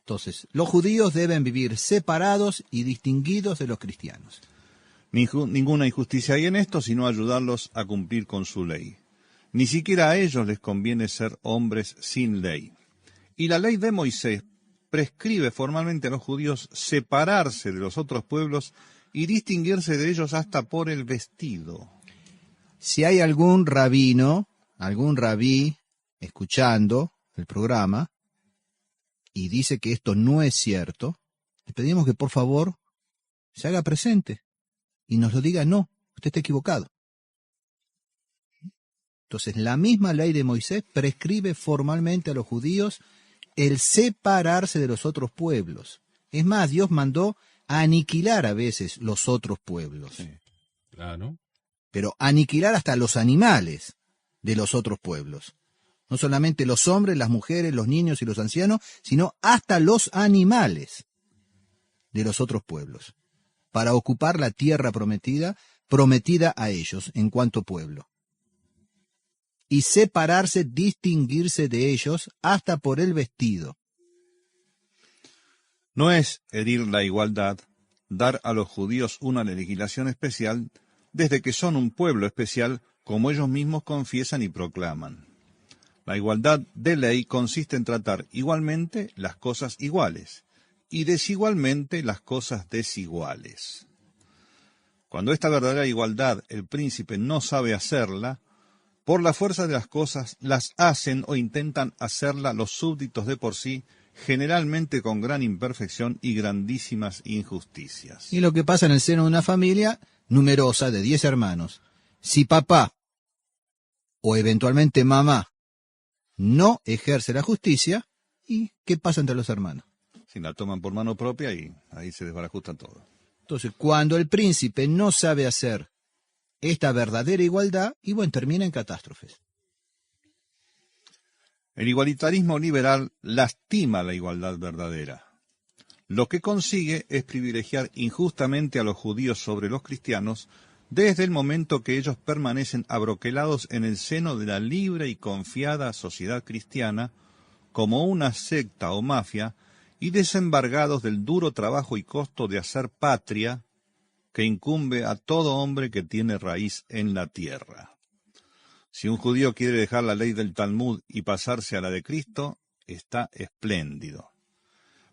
Entonces, los judíos deben vivir separados y distinguidos de los cristianos. Ninguna injusticia hay en esto, sino ayudarlos a cumplir con su ley. Ni siquiera a ellos les conviene ser hombres sin ley. Y la ley de Moisés prescribe formalmente a los judíos separarse de los otros pueblos y distinguirse de ellos hasta por el vestido. Si hay algún rabino, algún rabí escuchando el programa y dice que esto no es cierto, le pedimos que por favor se haga presente y nos lo diga: no, usted está equivocado. Entonces, la misma ley de Moisés prescribe formalmente a los judíos el separarse de los otros pueblos. Es más, Dios mandó a aniquilar a veces los otros pueblos. Sí, claro. Pero aniquilar hasta los animales de los otros pueblos. No solamente los hombres, las mujeres, los niños y los ancianos, sino hasta los animales de los otros pueblos, para ocupar la tierra prometida a ellos en cuanto pueblo, y separarse, distinguirse de ellos hasta por el vestido. No es herir la igualdad, dar a los judíos una legislación especial, desde que son un pueblo especial, como ellos mismos confiesan y proclaman. La igualdad de ley consiste en tratar igualmente las cosas iguales, y desigualmente las cosas desiguales. Cuando esta verdadera igualdad el príncipe no sabe hacerla, por la fuerza de las cosas las hacen o intentan hacerla los súbditos de por sí, generalmente con gran imperfección y grandísimas injusticias. Y lo que pasa en el seno de una familia numerosa de 10 hermanos. Si papá o eventualmente mamá no ejerce la justicia, ¿y qué pasa entre los hermanos? Si la toman por mano propia y ahí se desbarajusta todo. Entonces, cuando el príncipe no sabe hacer esta verdadera igualdad, y bueno, termina en catástrofes. El igualitarismo liberal lastima la igualdad verdadera. Lo que consigue es privilegiar injustamente a los judíos sobre los cristianos desde el momento que ellos permanecen abroquelados en el seno de la libre y confiada sociedad cristiana como una secta o mafia y desembargados del duro trabajo y costo de hacer patria que incumbe a todo hombre que tiene raíz en la tierra. Si un judío quiere dejar la ley del Talmud y pasarse a la de Cristo, está espléndido.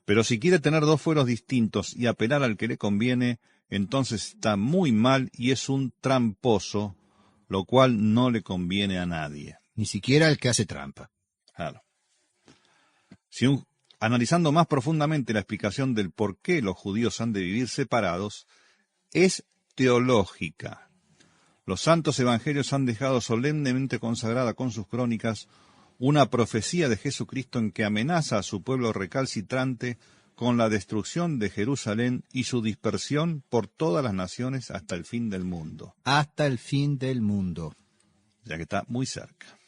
Pero si quiere tener dos fueros distintos y apelar al que le conviene, entonces está muy mal y es un tramposo, lo cual no le conviene a nadie. Ni siquiera al que hace trampa. Claro. Analizando más profundamente la explicación del por qué los judíos han de vivir separados, es teológica. Los santos evangelios han dejado solemnemente consagrada con sus crónicas una profecía de Jesucristo en que amenaza a su pueblo recalcitrante con la destrucción de Jerusalén y su dispersión por todas las naciones hasta el fin del mundo. Hasta el fin del mundo. Ya que está muy cerca.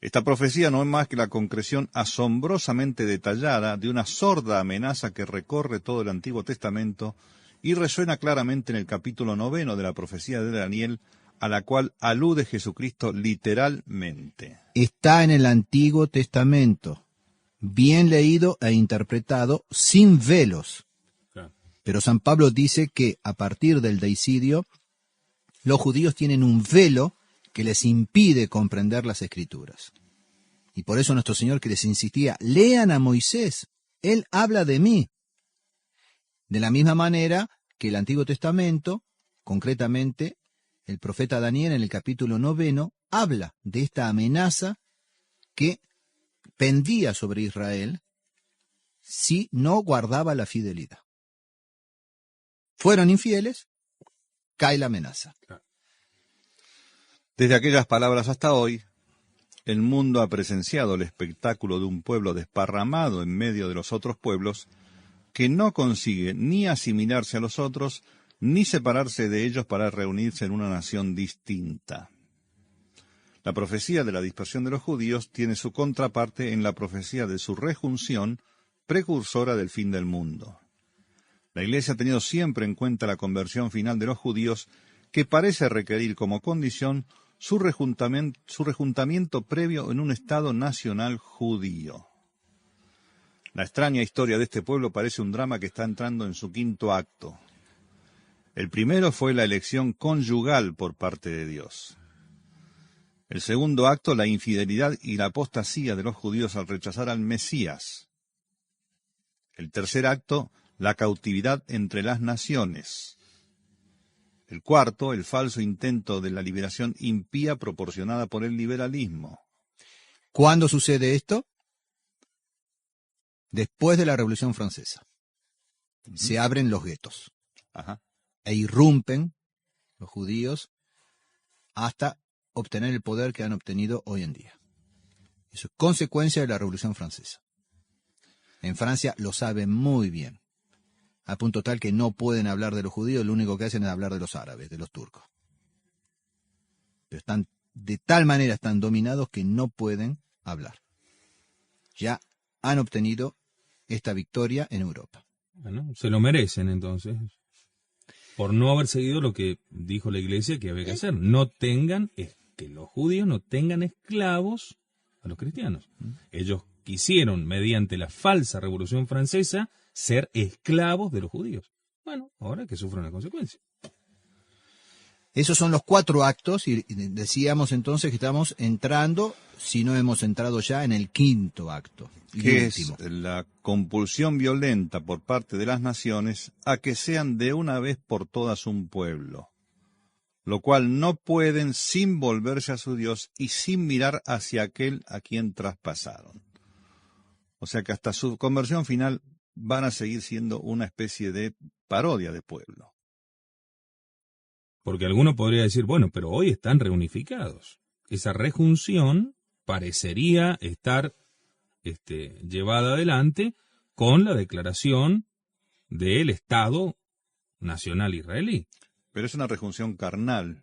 Esta profecía no es más que la concreción asombrosamente detallada de una sorda amenaza que recorre todo el Antiguo Testamento y resuena claramente en el capítulo 9 de la profecía de Daniel, a la cual alude Jesucristo literalmente. Está en el Antiguo Testamento, bien leído e interpretado, sin velos. Pero San Pablo dice que a partir del deicidio, los judíos tienen un velo que les impide comprender las Escrituras. Y por eso nuestro Señor que les insistía, lean a Moisés, él habla de mí. De la misma manera que el Antiguo Testamento, concretamente el profeta Daniel en el capítulo 9, habla de esta amenaza que pendía sobre Israel si no guardaba la fidelidad. Fueron infieles, cae la amenaza. Desde aquellas palabras hasta hoy, el mundo ha presenciado el espectáculo de un pueblo desparramado en medio de los otros pueblos que no consigue ni asimilarse a los otros, ni separarse de ellos para reunirse en una nación distinta. La profecía de la dispersión de los judíos tiene su contraparte en la profecía de su rejunción, precursora del fin del mundo. La Iglesia ha tenido siempre en cuenta la conversión final de los judíos, que parece requerir como condición su rejuntamiento previo en un Estado nacional judío. La extraña historia de este pueblo parece un drama que está entrando en su quinto acto. El primero fue la elección conyugal por parte de Dios. El segundo acto, la infidelidad y la apostasía de los judíos al rechazar al Mesías. El tercer acto, la cautividad entre las naciones. El cuarto, el falso intento de la liberación impía proporcionada por el liberalismo. ¿Cuándo sucede esto? Después de la Revolución Francesa. Se abren los guetos. E irrumpen los judíos hasta obtener el poder que han obtenido hoy en día. Eso es consecuencia de la Revolución Francesa. En Francia lo saben muy bien, a punto tal que no pueden hablar de los judíos, lo único que hacen es hablar de los árabes, de los turcos. Pero están de tal manera están dominados que no pueden hablar. Ya han obtenido esta victoria en Europa. Bueno, se lo merecen entonces, por no haber seguido lo que dijo la Iglesia que había que hacer. Que los judíos no tengan esclavos a los cristianos. Ellos quisieron, mediante la falsa Revolución Francesa, ser esclavos de los judíos. Bueno, ahora que sufran las consecuencias. Esos son los 4 actos, y decíamos entonces que estamos entrando, si no hemos entrado ya, en el 5º acto. Que es la compulsión violenta por parte de las naciones a que sean de una vez por todas un pueblo, lo cual no pueden sin volverse a su Dios y sin mirar hacia aquel a quien traspasaron. O sea que hasta su conversión final van a seguir siendo una especie de parodia de pueblo. Porque alguno podría decir, bueno, pero hoy están reunificados. Esa rejunción parecería estar llevada adelante con la declaración del Estado Nacional Israelí. Pero es una rejunción carnal.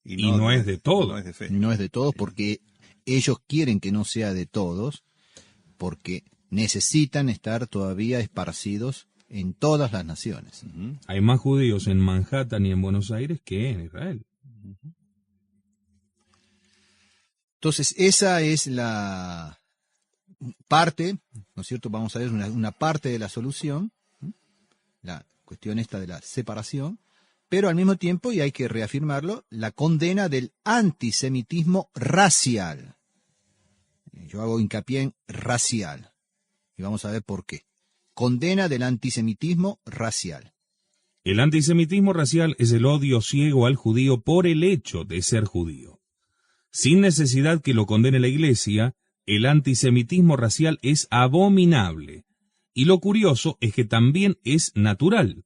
Y no es de todos. No es de fe. No es de todos porque ellos quieren que no sea de todos, porque necesitan estar todavía esparcidos en todas las naciones. Uh-huh. Hay más judíos en Manhattan y en Buenos Aires que en Israel. Entonces, esa es la parte, ¿no es cierto? Vamos a ver una parte de la solución, la cuestión esta de la separación, pero al mismo tiempo, y hay que reafirmarlo, la condena del antisemitismo racial. Yo hago hincapié en racial, y vamos a ver por qué. Condena del antisemitismo racial. El antisemitismo racial es el odio ciego al judío por el hecho de ser judío. Sin necesidad que lo condene la Iglesia, el antisemitismo racial es abominable. Y lo curioso es que también es natural.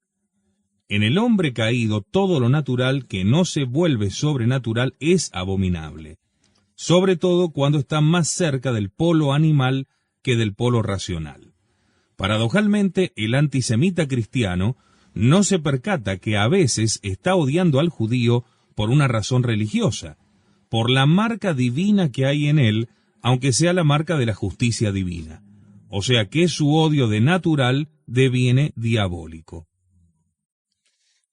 En el hombre caído, todo lo natural que no se vuelve sobrenatural es abominable. Sobre todo cuando está más cerca del polo animal que del polo racional. Paradojalmente, el antisemita cristiano no se percata que a veces está odiando al judío por una razón religiosa, por la marca divina que hay en él, aunque sea la marca de la justicia divina. O sea que su odio de natural deviene diabólico.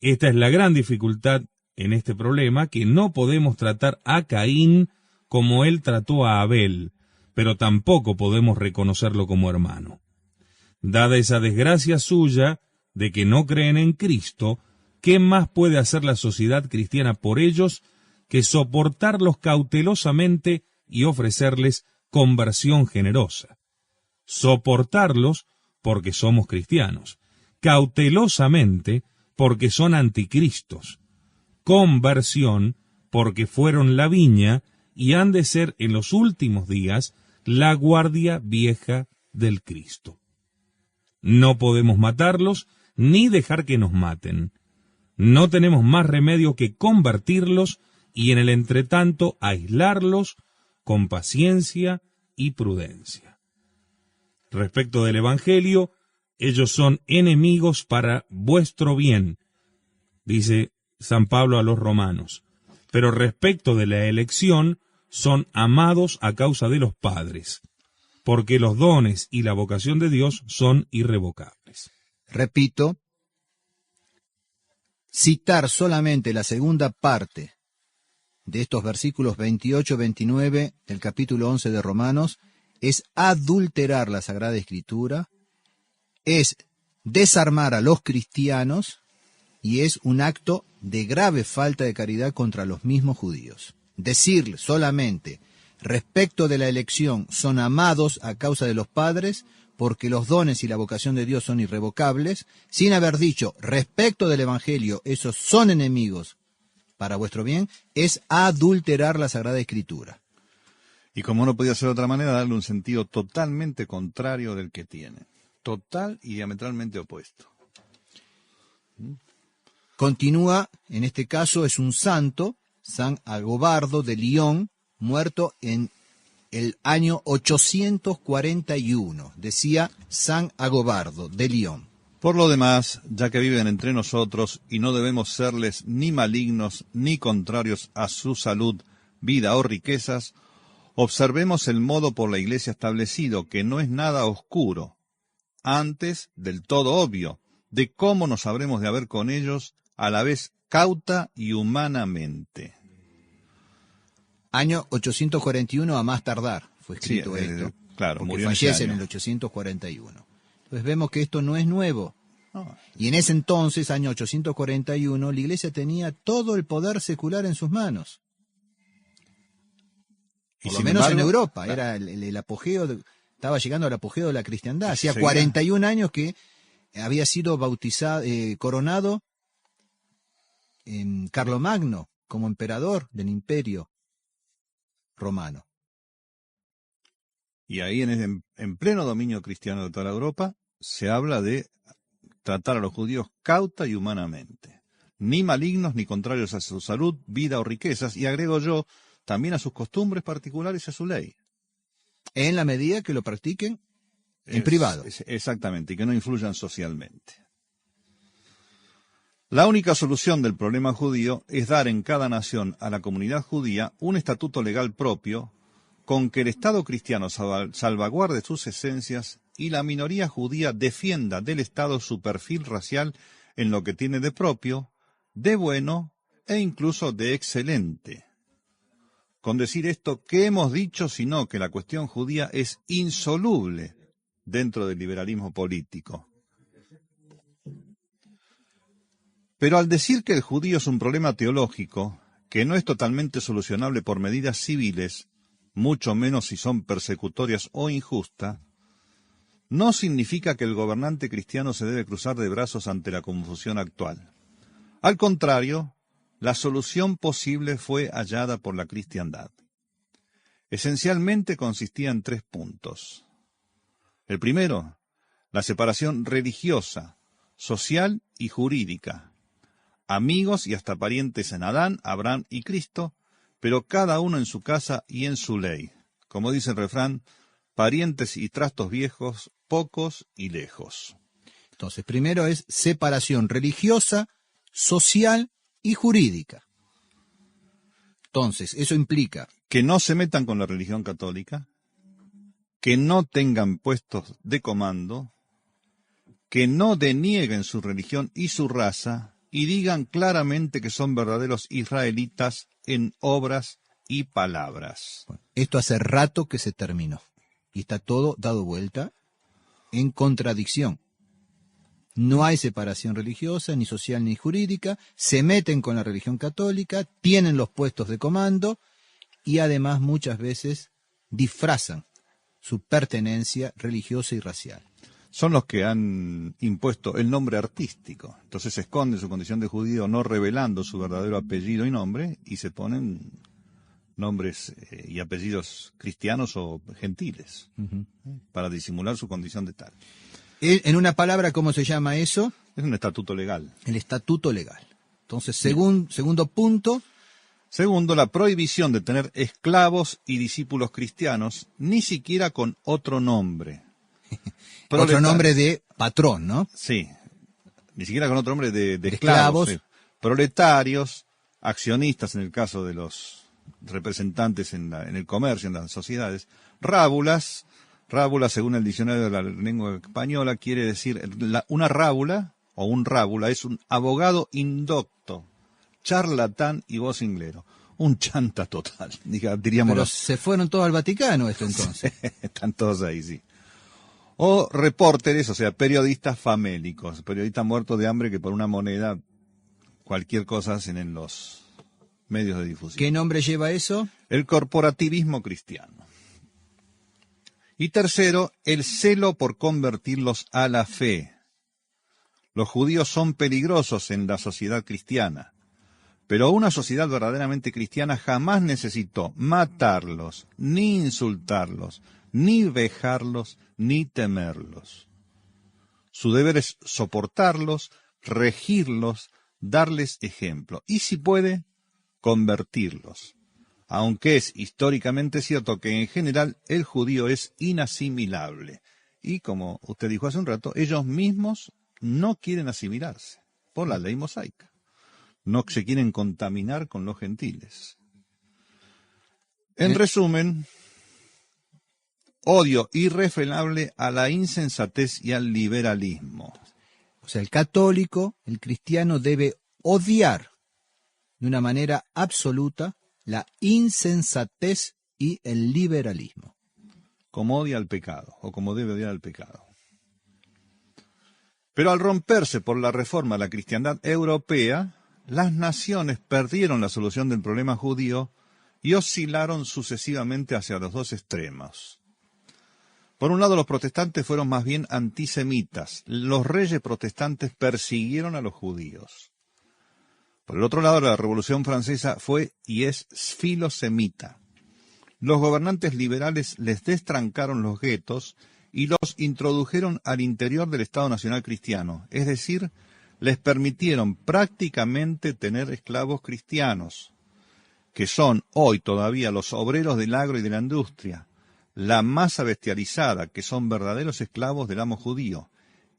Esta es la gran dificultad en este problema, que no podemos tratar a Caín como él trató a Abel, pero tampoco podemos reconocerlo como hermano. Dada esa desgracia suya de que no creen en Cristo, ¿qué más puede hacer la sociedad cristiana por ellos que soportarlos cautelosamente y ofrecerles conversión generosa? Soportarlos porque somos cristianos, cautelosamente porque son anticristos, conversión porque fueron la viña y han de ser en los últimos días la guardia vieja del Cristo. No podemos matarlos ni dejar que nos maten. No tenemos más remedio que convertirlos y en el entretanto aislarlos con paciencia y prudencia. Respecto del Evangelio, ellos son enemigos para vuestro bien, dice San Pablo a los romanos, pero respecto de la elección, son amados a causa de los padres, porque los dones y la vocación de Dios son irrevocables. Repito, citar solamente la segunda parte de estos versículos 28-29 del capítulo 11 de Romanos es adulterar la Sagrada Escritura, es desarmar a los cristianos y es un acto de grave falta de caridad contra los mismos judíos. Decir solamente respecto de la elección son amados a causa de los padres porque los dones y la vocación de Dios son irrevocables, sin haber dicho respecto del Evangelio esos son enemigos para vuestro bien, es adulterar la Sagrada Escritura. Y como no podía ser de otra manera, darle un sentido totalmente contrario del que tiene. Total y diametralmente opuesto. Continúa, en este caso es un santo, San Agobardo de Lyon, muerto en el año 841, decía San Agobardo de Lyon. Por lo demás, ya que viven entre nosotros y no debemos serles ni malignos ni contrarios a su salud, vida o riquezas, observemos el modo por la Iglesia establecido, que no es nada oscuro, antes del todo obvio, de cómo nos habremos de haber con ellos, a la vez cauta y humanamente. Año 841 a más tardar fue escrito esto. Claro, porque murió fallece ese en año. el 841. Entonces vemos que esto no es nuevo. No, Y en ese entonces, año 841, la Iglesia tenía todo el poder secular en sus manos. y Por lo sin menos en embargo, Europa. claro, Era el apogeo, estaba llegando al apogeo de la cristiandad. Hacía seguía. 41 años que había sido bautizado, coronado en Carlomagno como emperador del Imperio Romano. Y ahí en pleno dominio cristiano de toda la Europa, se habla de tratar a los judíos cauta y humanamente, ni malignos ni contrarios a su salud, vida o riquezas, y agrego yo, también a sus costumbres particulares y a su ley. En la medida que lo practiquen en privado. Exactamente, y que no influyan socialmente. La única solución del problema judío es dar en cada nación a la comunidad judía un estatuto legal propio con que el Estado cristiano salvaguarde sus esencias y la minoría judía defienda del Estado su perfil racial en lo que tiene de propio, de bueno e incluso de excelente. Con decir esto, ¿qué hemos dicho sino que la cuestión judía es insoluble dentro del liberalismo político? Pero al decir que el judío es un problema teológico, que no es totalmente solucionable por medidas civiles, mucho menos si son persecutorias o injustas, no significa que el gobernante cristiano se debe cruzar de brazos ante la confusión actual. Al contrario, la solución posible fue hallada por la cristiandad. Esencialmente consistía en 3 puntos. El primero, la separación religiosa, social y jurídica. Amigos y hasta parientes en Adán, Abraham y Cristo, pero cada uno en su casa y en su ley. Como dice el refrán, parientes y trastos viejos, pocos y lejos. Entonces, primero es separación religiosa, social y jurídica. Entonces, eso implica Que no se metan con la religión católica, que no tengan puestos de comando, que no denieguen su religión y su raza, y digan claramente que son verdaderos israelitas en obras y palabras. esto hace rato que se terminó. Y está todo dado vuelta en contradicción. No hay separación religiosa, ni social, ni jurídica. Se meten con la religión católica, tienen los puestos de comando y además muchas veces disfrazan su pertenencia religiosa y racial. Son los que han impuesto el nombre artístico. Entonces se esconden su condición de judío no revelando su verdadero apellido y nombre y se ponen nombres y apellidos cristianos o gentiles para disimular su condición de tal. En una palabra, ¿cómo se llama eso? Es un estatuto legal. El estatuto legal. Entonces, segundo punto, Segundo, la prohibición de tener esclavos y discípulos cristianos, ni siquiera con otro nombre. otro nombre de patrón, ¿no? Sí, ni siquiera con otro nombre de De esclavos. esclavos. Sí. Proletarios, accionistas en el caso de los representantes en el comercio, en las sociedades. Rábulas, según el diccionario de la lengua española, quiere decir, una rábula o un rábula es un abogado indocto, charlatán y vocinglero. Un chanta total, diríamos. Pero se fueron todos al Vaticano esto entonces. Están todos ahí, sí. O repórteres, o sea, periodistas famélicos, periodistas muertos de hambre que por una moneda cualquier cosa hacen en los medios de difusión. ¿Qué nombre lleva eso? El corporativismo cristiano. Y tercero, el celo por convertirlos a la fe. Los judíos son peligrosos en la sociedad cristiana, pero una sociedad verdaderamente cristiana jamás necesitó matarlos, ni insultarlos, ni vejarlos, ni temerlos. Su deber es soportarlos, regirlos, darles ejemplo, y si puede, convertirlos. Aunque es históricamente cierto que en general el judío es inasimilable. Y como usted dijo hace un rato, ellos mismos no quieren asimilarse por la ley mosaica. No se quieren contaminar con los gentiles. En resumen, odio irrefrenable a la insensatez y al liberalismo. O sea, el católico, el cristiano, debe odiar de una manera absoluta la insensatez y el liberalismo. Como odia al pecado, o como debe odiar al pecado. Pero al romperse por la reforma la cristiandad europea, las naciones perdieron la solución del problema judío y oscilaron sucesivamente hacia los dos extremos. Por un lado, los protestantes fueron más bien antisemitas. Los reyes protestantes persiguieron a los judíos. Por el otro lado, la Revolución Francesa fue y es filosemita. Los gobernantes liberales les destrancaron los guetos y los introdujeron al interior del Estado Nacional Cristiano, es decir, les permitieron prácticamente tener esclavos cristianos, que son hoy todavía los obreros del agro y de la industria, la masa bestializada, que son verdaderos esclavos del amo judío,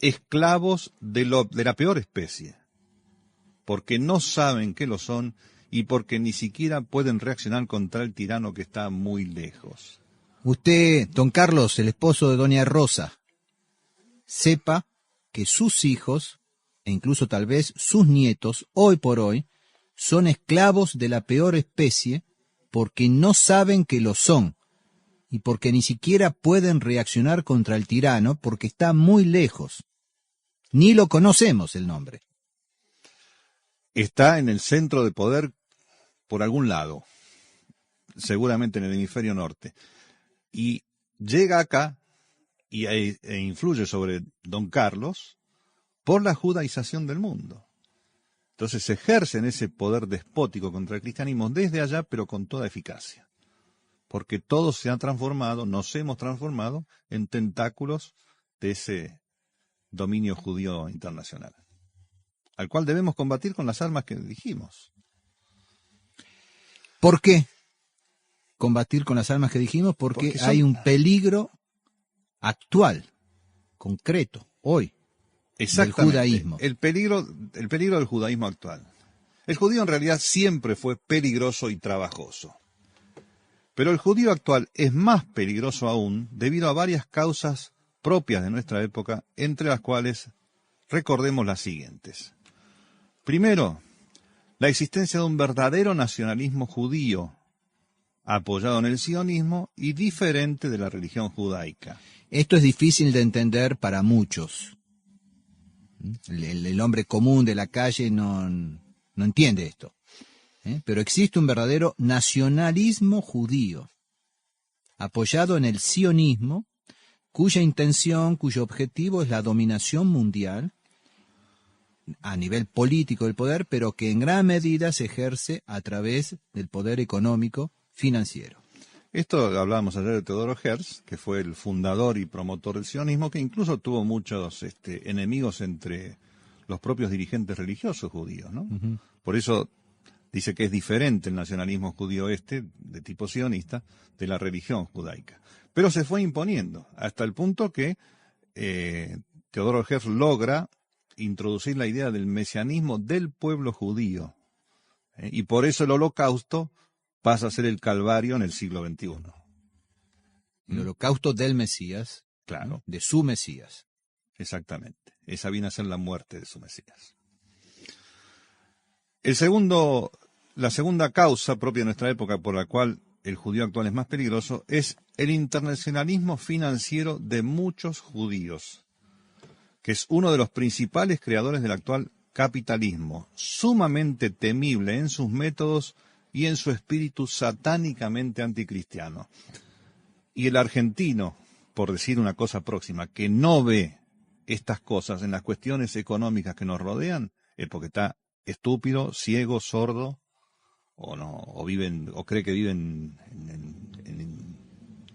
esclavos de la peor especie, porque no saben que lo son y porque ni siquiera pueden reaccionar contra el tirano que está muy lejos. Usted, don Carlos, el esposo de doña Rosa, sepa que sus hijos, e incluso tal vez sus nietos, hoy por hoy, son esclavos de la peor especie porque no saben que lo son y porque ni siquiera pueden reaccionar contra el tirano porque está muy lejos. Ni lo conocemos el nombre. Está en el centro de poder por algún lado, seguramente en el hemisferio norte, y llega acá e influye sobre don Carlos por la judaización del mundo. Entonces ejercen ese poder despótico contra el cristianismo desde allá, pero con toda eficacia. Porque todo se ha transformado, nos hemos transformado en tentáculos de ese dominio judío internacional, al cual debemos combatir con las armas que dijimos. ¿Por qué combatir con las armas que dijimos? Porque hay un peligro actual, concreto, hoy, del judaísmo. El peligro del judaísmo actual. El judío en realidad siempre fue peligroso y trabajoso. Pero el judío actual es más peligroso aún debido a varias causas propias de nuestra época, entre las cuales recordemos las siguientes. Primero, la existencia de un verdadero nacionalismo judío, apoyado en el sionismo y diferente de la religión judaica. Esto es difícil de entender para muchos. El hombre común de la calle no entiende esto. Pero existe un verdadero nacionalismo judío, apoyado en el sionismo, cuya intención, cuyo objetivo es la dominación mundial, a nivel político del poder, pero que en gran medida se ejerce a través del poder económico financiero. Esto hablábamos ayer de Teodoro Herz, que fue el fundador y promotor del sionismo, que incluso tuvo muchos enemigos entre los propios dirigentes religiosos judíos, ¿no? Uh-huh. Por eso dice que es diferente el nacionalismo judío de tipo sionista, de la religión judaica. Pero se fue imponiendo, hasta el punto que Teodoro Herz logra introducir la idea del mesianismo del pueblo judío. Y por eso el holocausto pasa a ser el Calvario en el siglo XXI. El holocausto del Mesías, claro, de su Mesías. Exactamente. Esa viene a ser la muerte de su Mesías. La segunda causa propia de nuestra época por la cual el judío actual es más peligroso es el internacionalismo financiero de muchos judíos, que es uno de los principales creadores del actual capitalismo, sumamente temible en sus métodos y en su espíritu satánicamente anticristiano. Y el argentino, por decir una cosa próxima, que no ve estas cosas en las cuestiones económicas que nos rodean, es porque está estúpido, ciego, sordo, o cree que vive en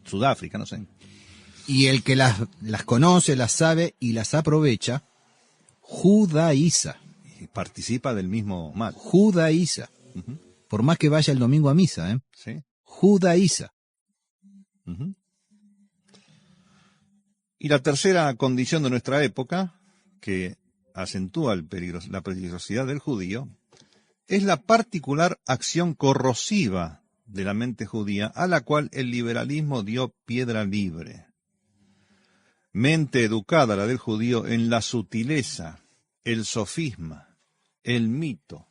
Sudáfrica, no sé. Y el que las conoce, las sabe y las aprovecha, judaiza. Y participa del mismo mal. Judaiza. Uh-huh. Por más que vaya el domingo a misa, Sí. Judaiza. Uh-huh. Y la tercera condición de nuestra época, que acentúa la peligrosidad del judío, es la particular acción corrosiva de la mente judía, a la cual el liberalismo dio piedra libre. Mente educada la del judío en la sutileza, el sofisma, el mito,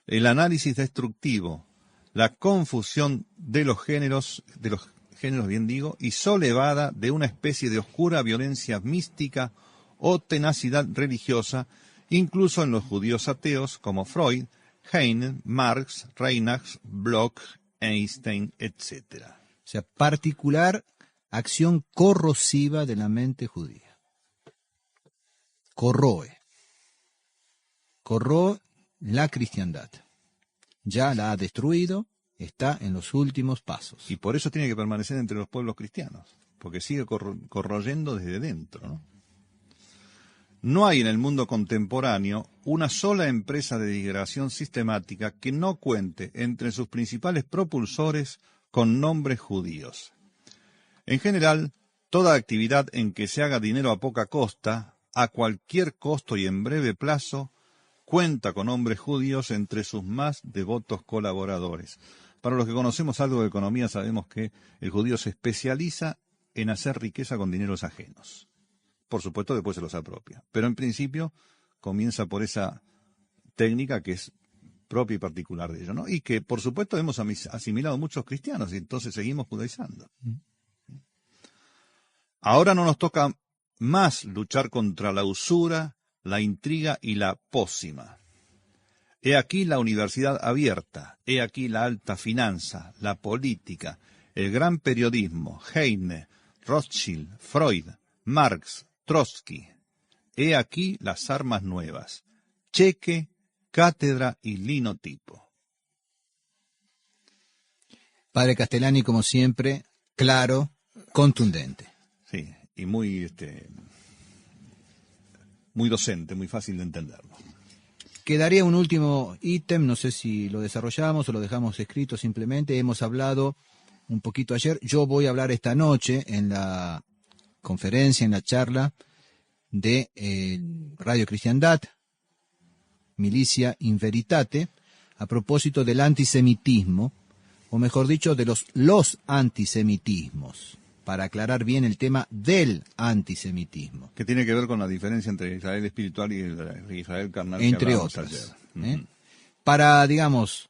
el análisis destructivo, la confusión de los géneros, bien digo, y sobrelevada de una especie de oscura violencia mística o tenacidad religiosa, incluso en los judíos ateos como Freud, Heine, Marx, Reinach, Bloch, Einstein, etc. O sea, particular acción corrosiva de la mente judía. Corroe la cristiandad. Ya la ha destruido, está en los últimos pasos. Y por eso tiene que permanecer entre los pueblos cristianos, porque sigue corroyendo desde dentro, ¿no? No hay en el mundo contemporáneo una sola empresa de digresión sistemática que no cuente entre sus principales propulsores con nombres judíos. En general, toda actividad en que se haga dinero a poca costa, a cualquier costo y en breve plazo, cuenta con hombres judíos entre sus más devotos colaboradores. Para los que conocemos algo de economía sabemos que el judío se especializa en hacer riqueza con dineros ajenos. Por supuesto, después se los apropia. Pero en principio comienza por esa técnica que es propia y particular de ellos, ¿no? Y que, por supuesto, hemos asimilado muchos cristianos y entonces seguimos judaizando. Ahora no nos toca más luchar contra la usura, la intriga y la pócima. He aquí la universidad abierta, he aquí la alta finanza, la política, el gran periodismo, Heine, Rothschild, Freud, Marx, Trotsky. He aquí las armas nuevas, cheque, cátedra y linotipo. Padre Castellani, como siempre, claro, contundente. Sí, y muy docente, muy fácil de entenderlo. Quedaría un último ítem, no sé si lo desarrollamos o lo dejamos escrito simplemente. Hemos hablado un poquito ayer, yo voy a hablar esta noche en la conferencia, en la charla de Radio Cristiandad, Milicia in Veritate, a propósito del antisemitismo, o mejor dicho, de los antisemitismos, para aclarar bien el tema del antisemitismo. Que tiene que ver con la diferencia entre Israel espiritual y el Israel carnal. Entre otras. Para, digamos,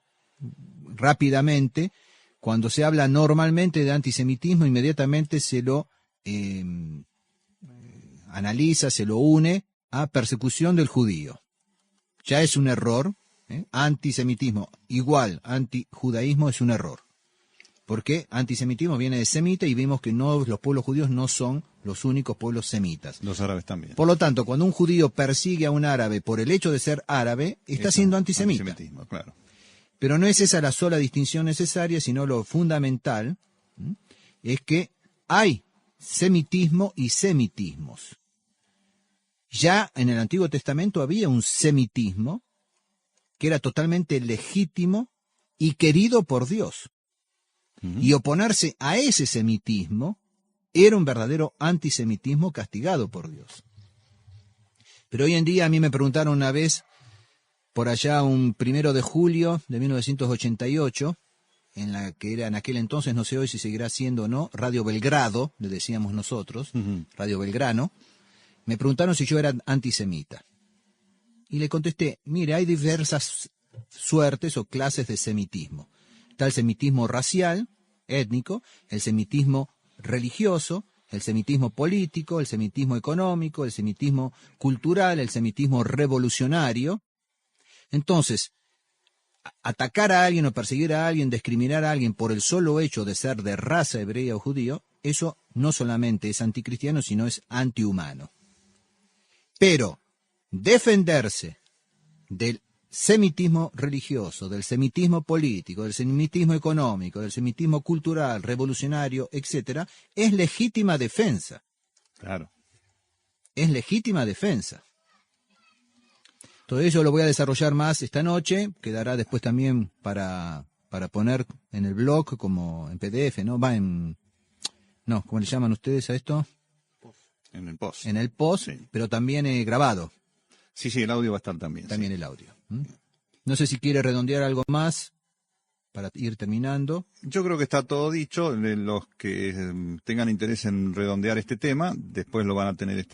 rápidamente, cuando se habla normalmente de antisemitismo, inmediatamente se lo analiza, se lo une a persecución del judío. Ya es un error. Antisemitismo igual antijudaísmo es un error. Porque antisemitismo viene de semita y vimos que no, los pueblos judíos no son los únicos pueblos semitas. Los árabes también. Por lo tanto, cuando un judío persigue a un árabe por el hecho de ser árabe, está siendo antisemita. Antisemitismo, claro. Pero no es esa la sola distinción necesaria, sino lo fundamental es que hay semitismo y semitismos. Ya en el Antiguo Testamento había un semitismo que era totalmente legítimo y querido por Dios. Y oponerse a ese semitismo era un verdadero antisemitismo castigado por Dios. Pero hoy en día a mí me preguntaron una vez, por allá un 1 de julio de 1988, en la que era en aquel entonces, no sé hoy si seguirá siendo o no, Radio Belgrado, le decíamos nosotros, Radio Belgrano, me preguntaron si yo era antisemita. Y le contesté, mire, hay diversas suertes o clases de semitismo. Está el semitismo racial, étnico, el semitismo religioso, el semitismo político, el semitismo económico, el semitismo cultural, el semitismo revolucionario. Entonces, atacar a alguien o perseguir a alguien, discriminar a alguien por el solo hecho de ser de raza hebrea o judío, eso no solamente es anticristiano, sino es antihumano. Pero defenderse del semitismo religioso, del semitismo político, del semitismo económico, del semitismo cultural, revolucionario, etcétera, es legítima defensa. Claro. Es legítima defensa. Todo eso lo voy a desarrollar más esta noche, quedará después también para poner en el blog como en PDF, ¿no? ¿Cómo le llaman ustedes a esto? En el post. En el post, sí. Pero también grabado. Sí, el audio va a estar también. También sí. El audio. No sé si quiere redondear algo más. para ir terminando. Yo creo que está todo dicho. Los que tengan interés en redondear este tema, después lo van a tener,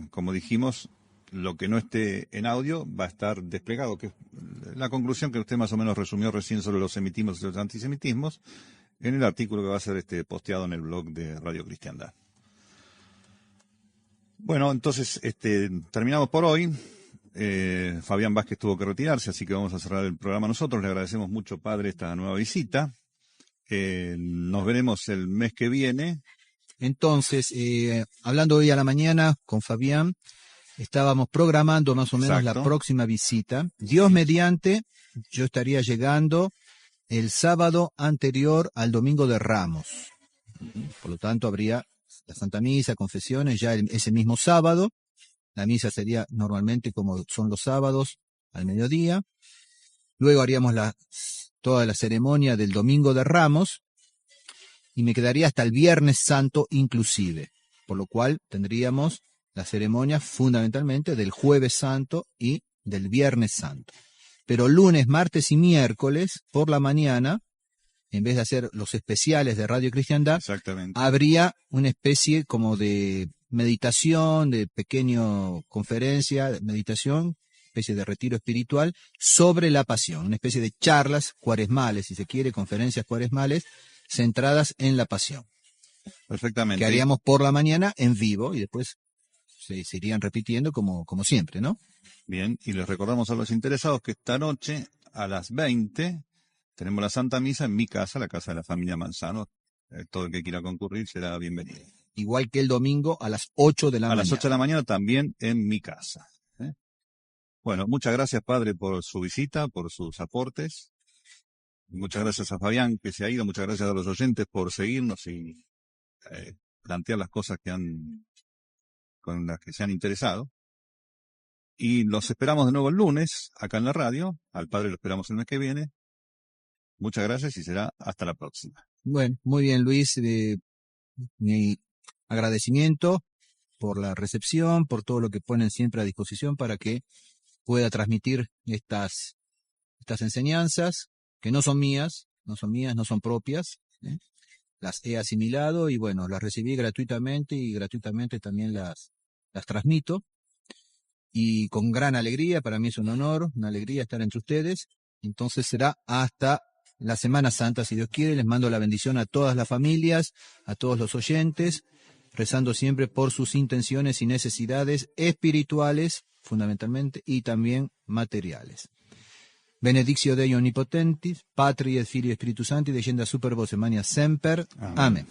como dijimos, lo que no esté en audio va a estar desplegado, que es la conclusión que usted más o menos resumió recién sobre los semitismos y los antisemitismos, en el artículo que va a ser posteado en el blog de Radio Cristiandad. Bueno, entonces terminamos por hoy. Fabián Vázquez tuvo que retirarse, así que vamos a cerrar el programa nosotros. Le agradecemos mucho, padre, esta nueva visita. Nos veremos el mes que viene. Entonces, hablando hoy a la mañana con Fabián, estábamos programando más o menos Exacto. la próxima visita. Dios mediante, yo estaría llegando el sábado anterior al Domingo de Ramos. Por lo tanto, habría la Santa Misa, confesiones, ya ese mismo sábado. La misa sería normalmente como son los sábados, al mediodía. Luego haríamos toda la ceremonia del Domingo de Ramos y me quedaría hasta el Viernes Santo inclusive, por lo cual tendríamos la ceremonia fundamentalmente del Jueves Santo y del Viernes Santo. Pero lunes, martes y miércoles por la mañana, en vez de hacer los especiales de Radio Cristiandad, Exactamente. habría una especie como de meditación, de pequeña conferencia, de meditación, especie de retiro espiritual sobre la pasión, una especie de charlas cuaresmales, si se quiere, conferencias cuaresmales centradas en la pasión. Perfectamente. Que haríamos por la mañana en vivo y después se irían repitiendo como siempre, ¿no? Bien, y les recordamos a los interesados que esta noche a las 20 tenemos la Santa Misa en mi casa, la casa de la familia Manzano. Todo el que quiera concurrir será bienvenido. Igual que el domingo a las 8 de la mañana. A las 8 de la mañana también en mi casa. Bueno, muchas gracias, padre, por su visita, por sus aportes. Muchas gracias a Fabián, que se ha ido. Muchas gracias a los oyentes por seguirnos y plantear las cosas con las que se han interesado. Y los esperamos de nuevo el lunes, acá en la radio. Al padre lo esperamos el mes que viene. Muchas gracias y será hasta la próxima. Bueno, muy bien, Luis. Mi agradecimiento por la recepción, por todo lo que ponen siempre a disposición para que pueda transmitir estas enseñanzas, que no son mías, no son propias. Las he asimilado y bueno, las recibí gratuitamente y gratuitamente también las transmito. Y con gran alegría, para mí es un honor, una alegría estar entre ustedes. Entonces será hasta la Semana Santa, si Dios quiere. Les mando la bendición a todas las familias, a todos los oyentes, rezando siempre por sus intenciones y necesidades espirituales, fundamentalmente, y también materiales. Benedictio Dei Omnipotentis, Patri et Filii et Spiritus Sancti, descenda super vos, semania semper. Amén.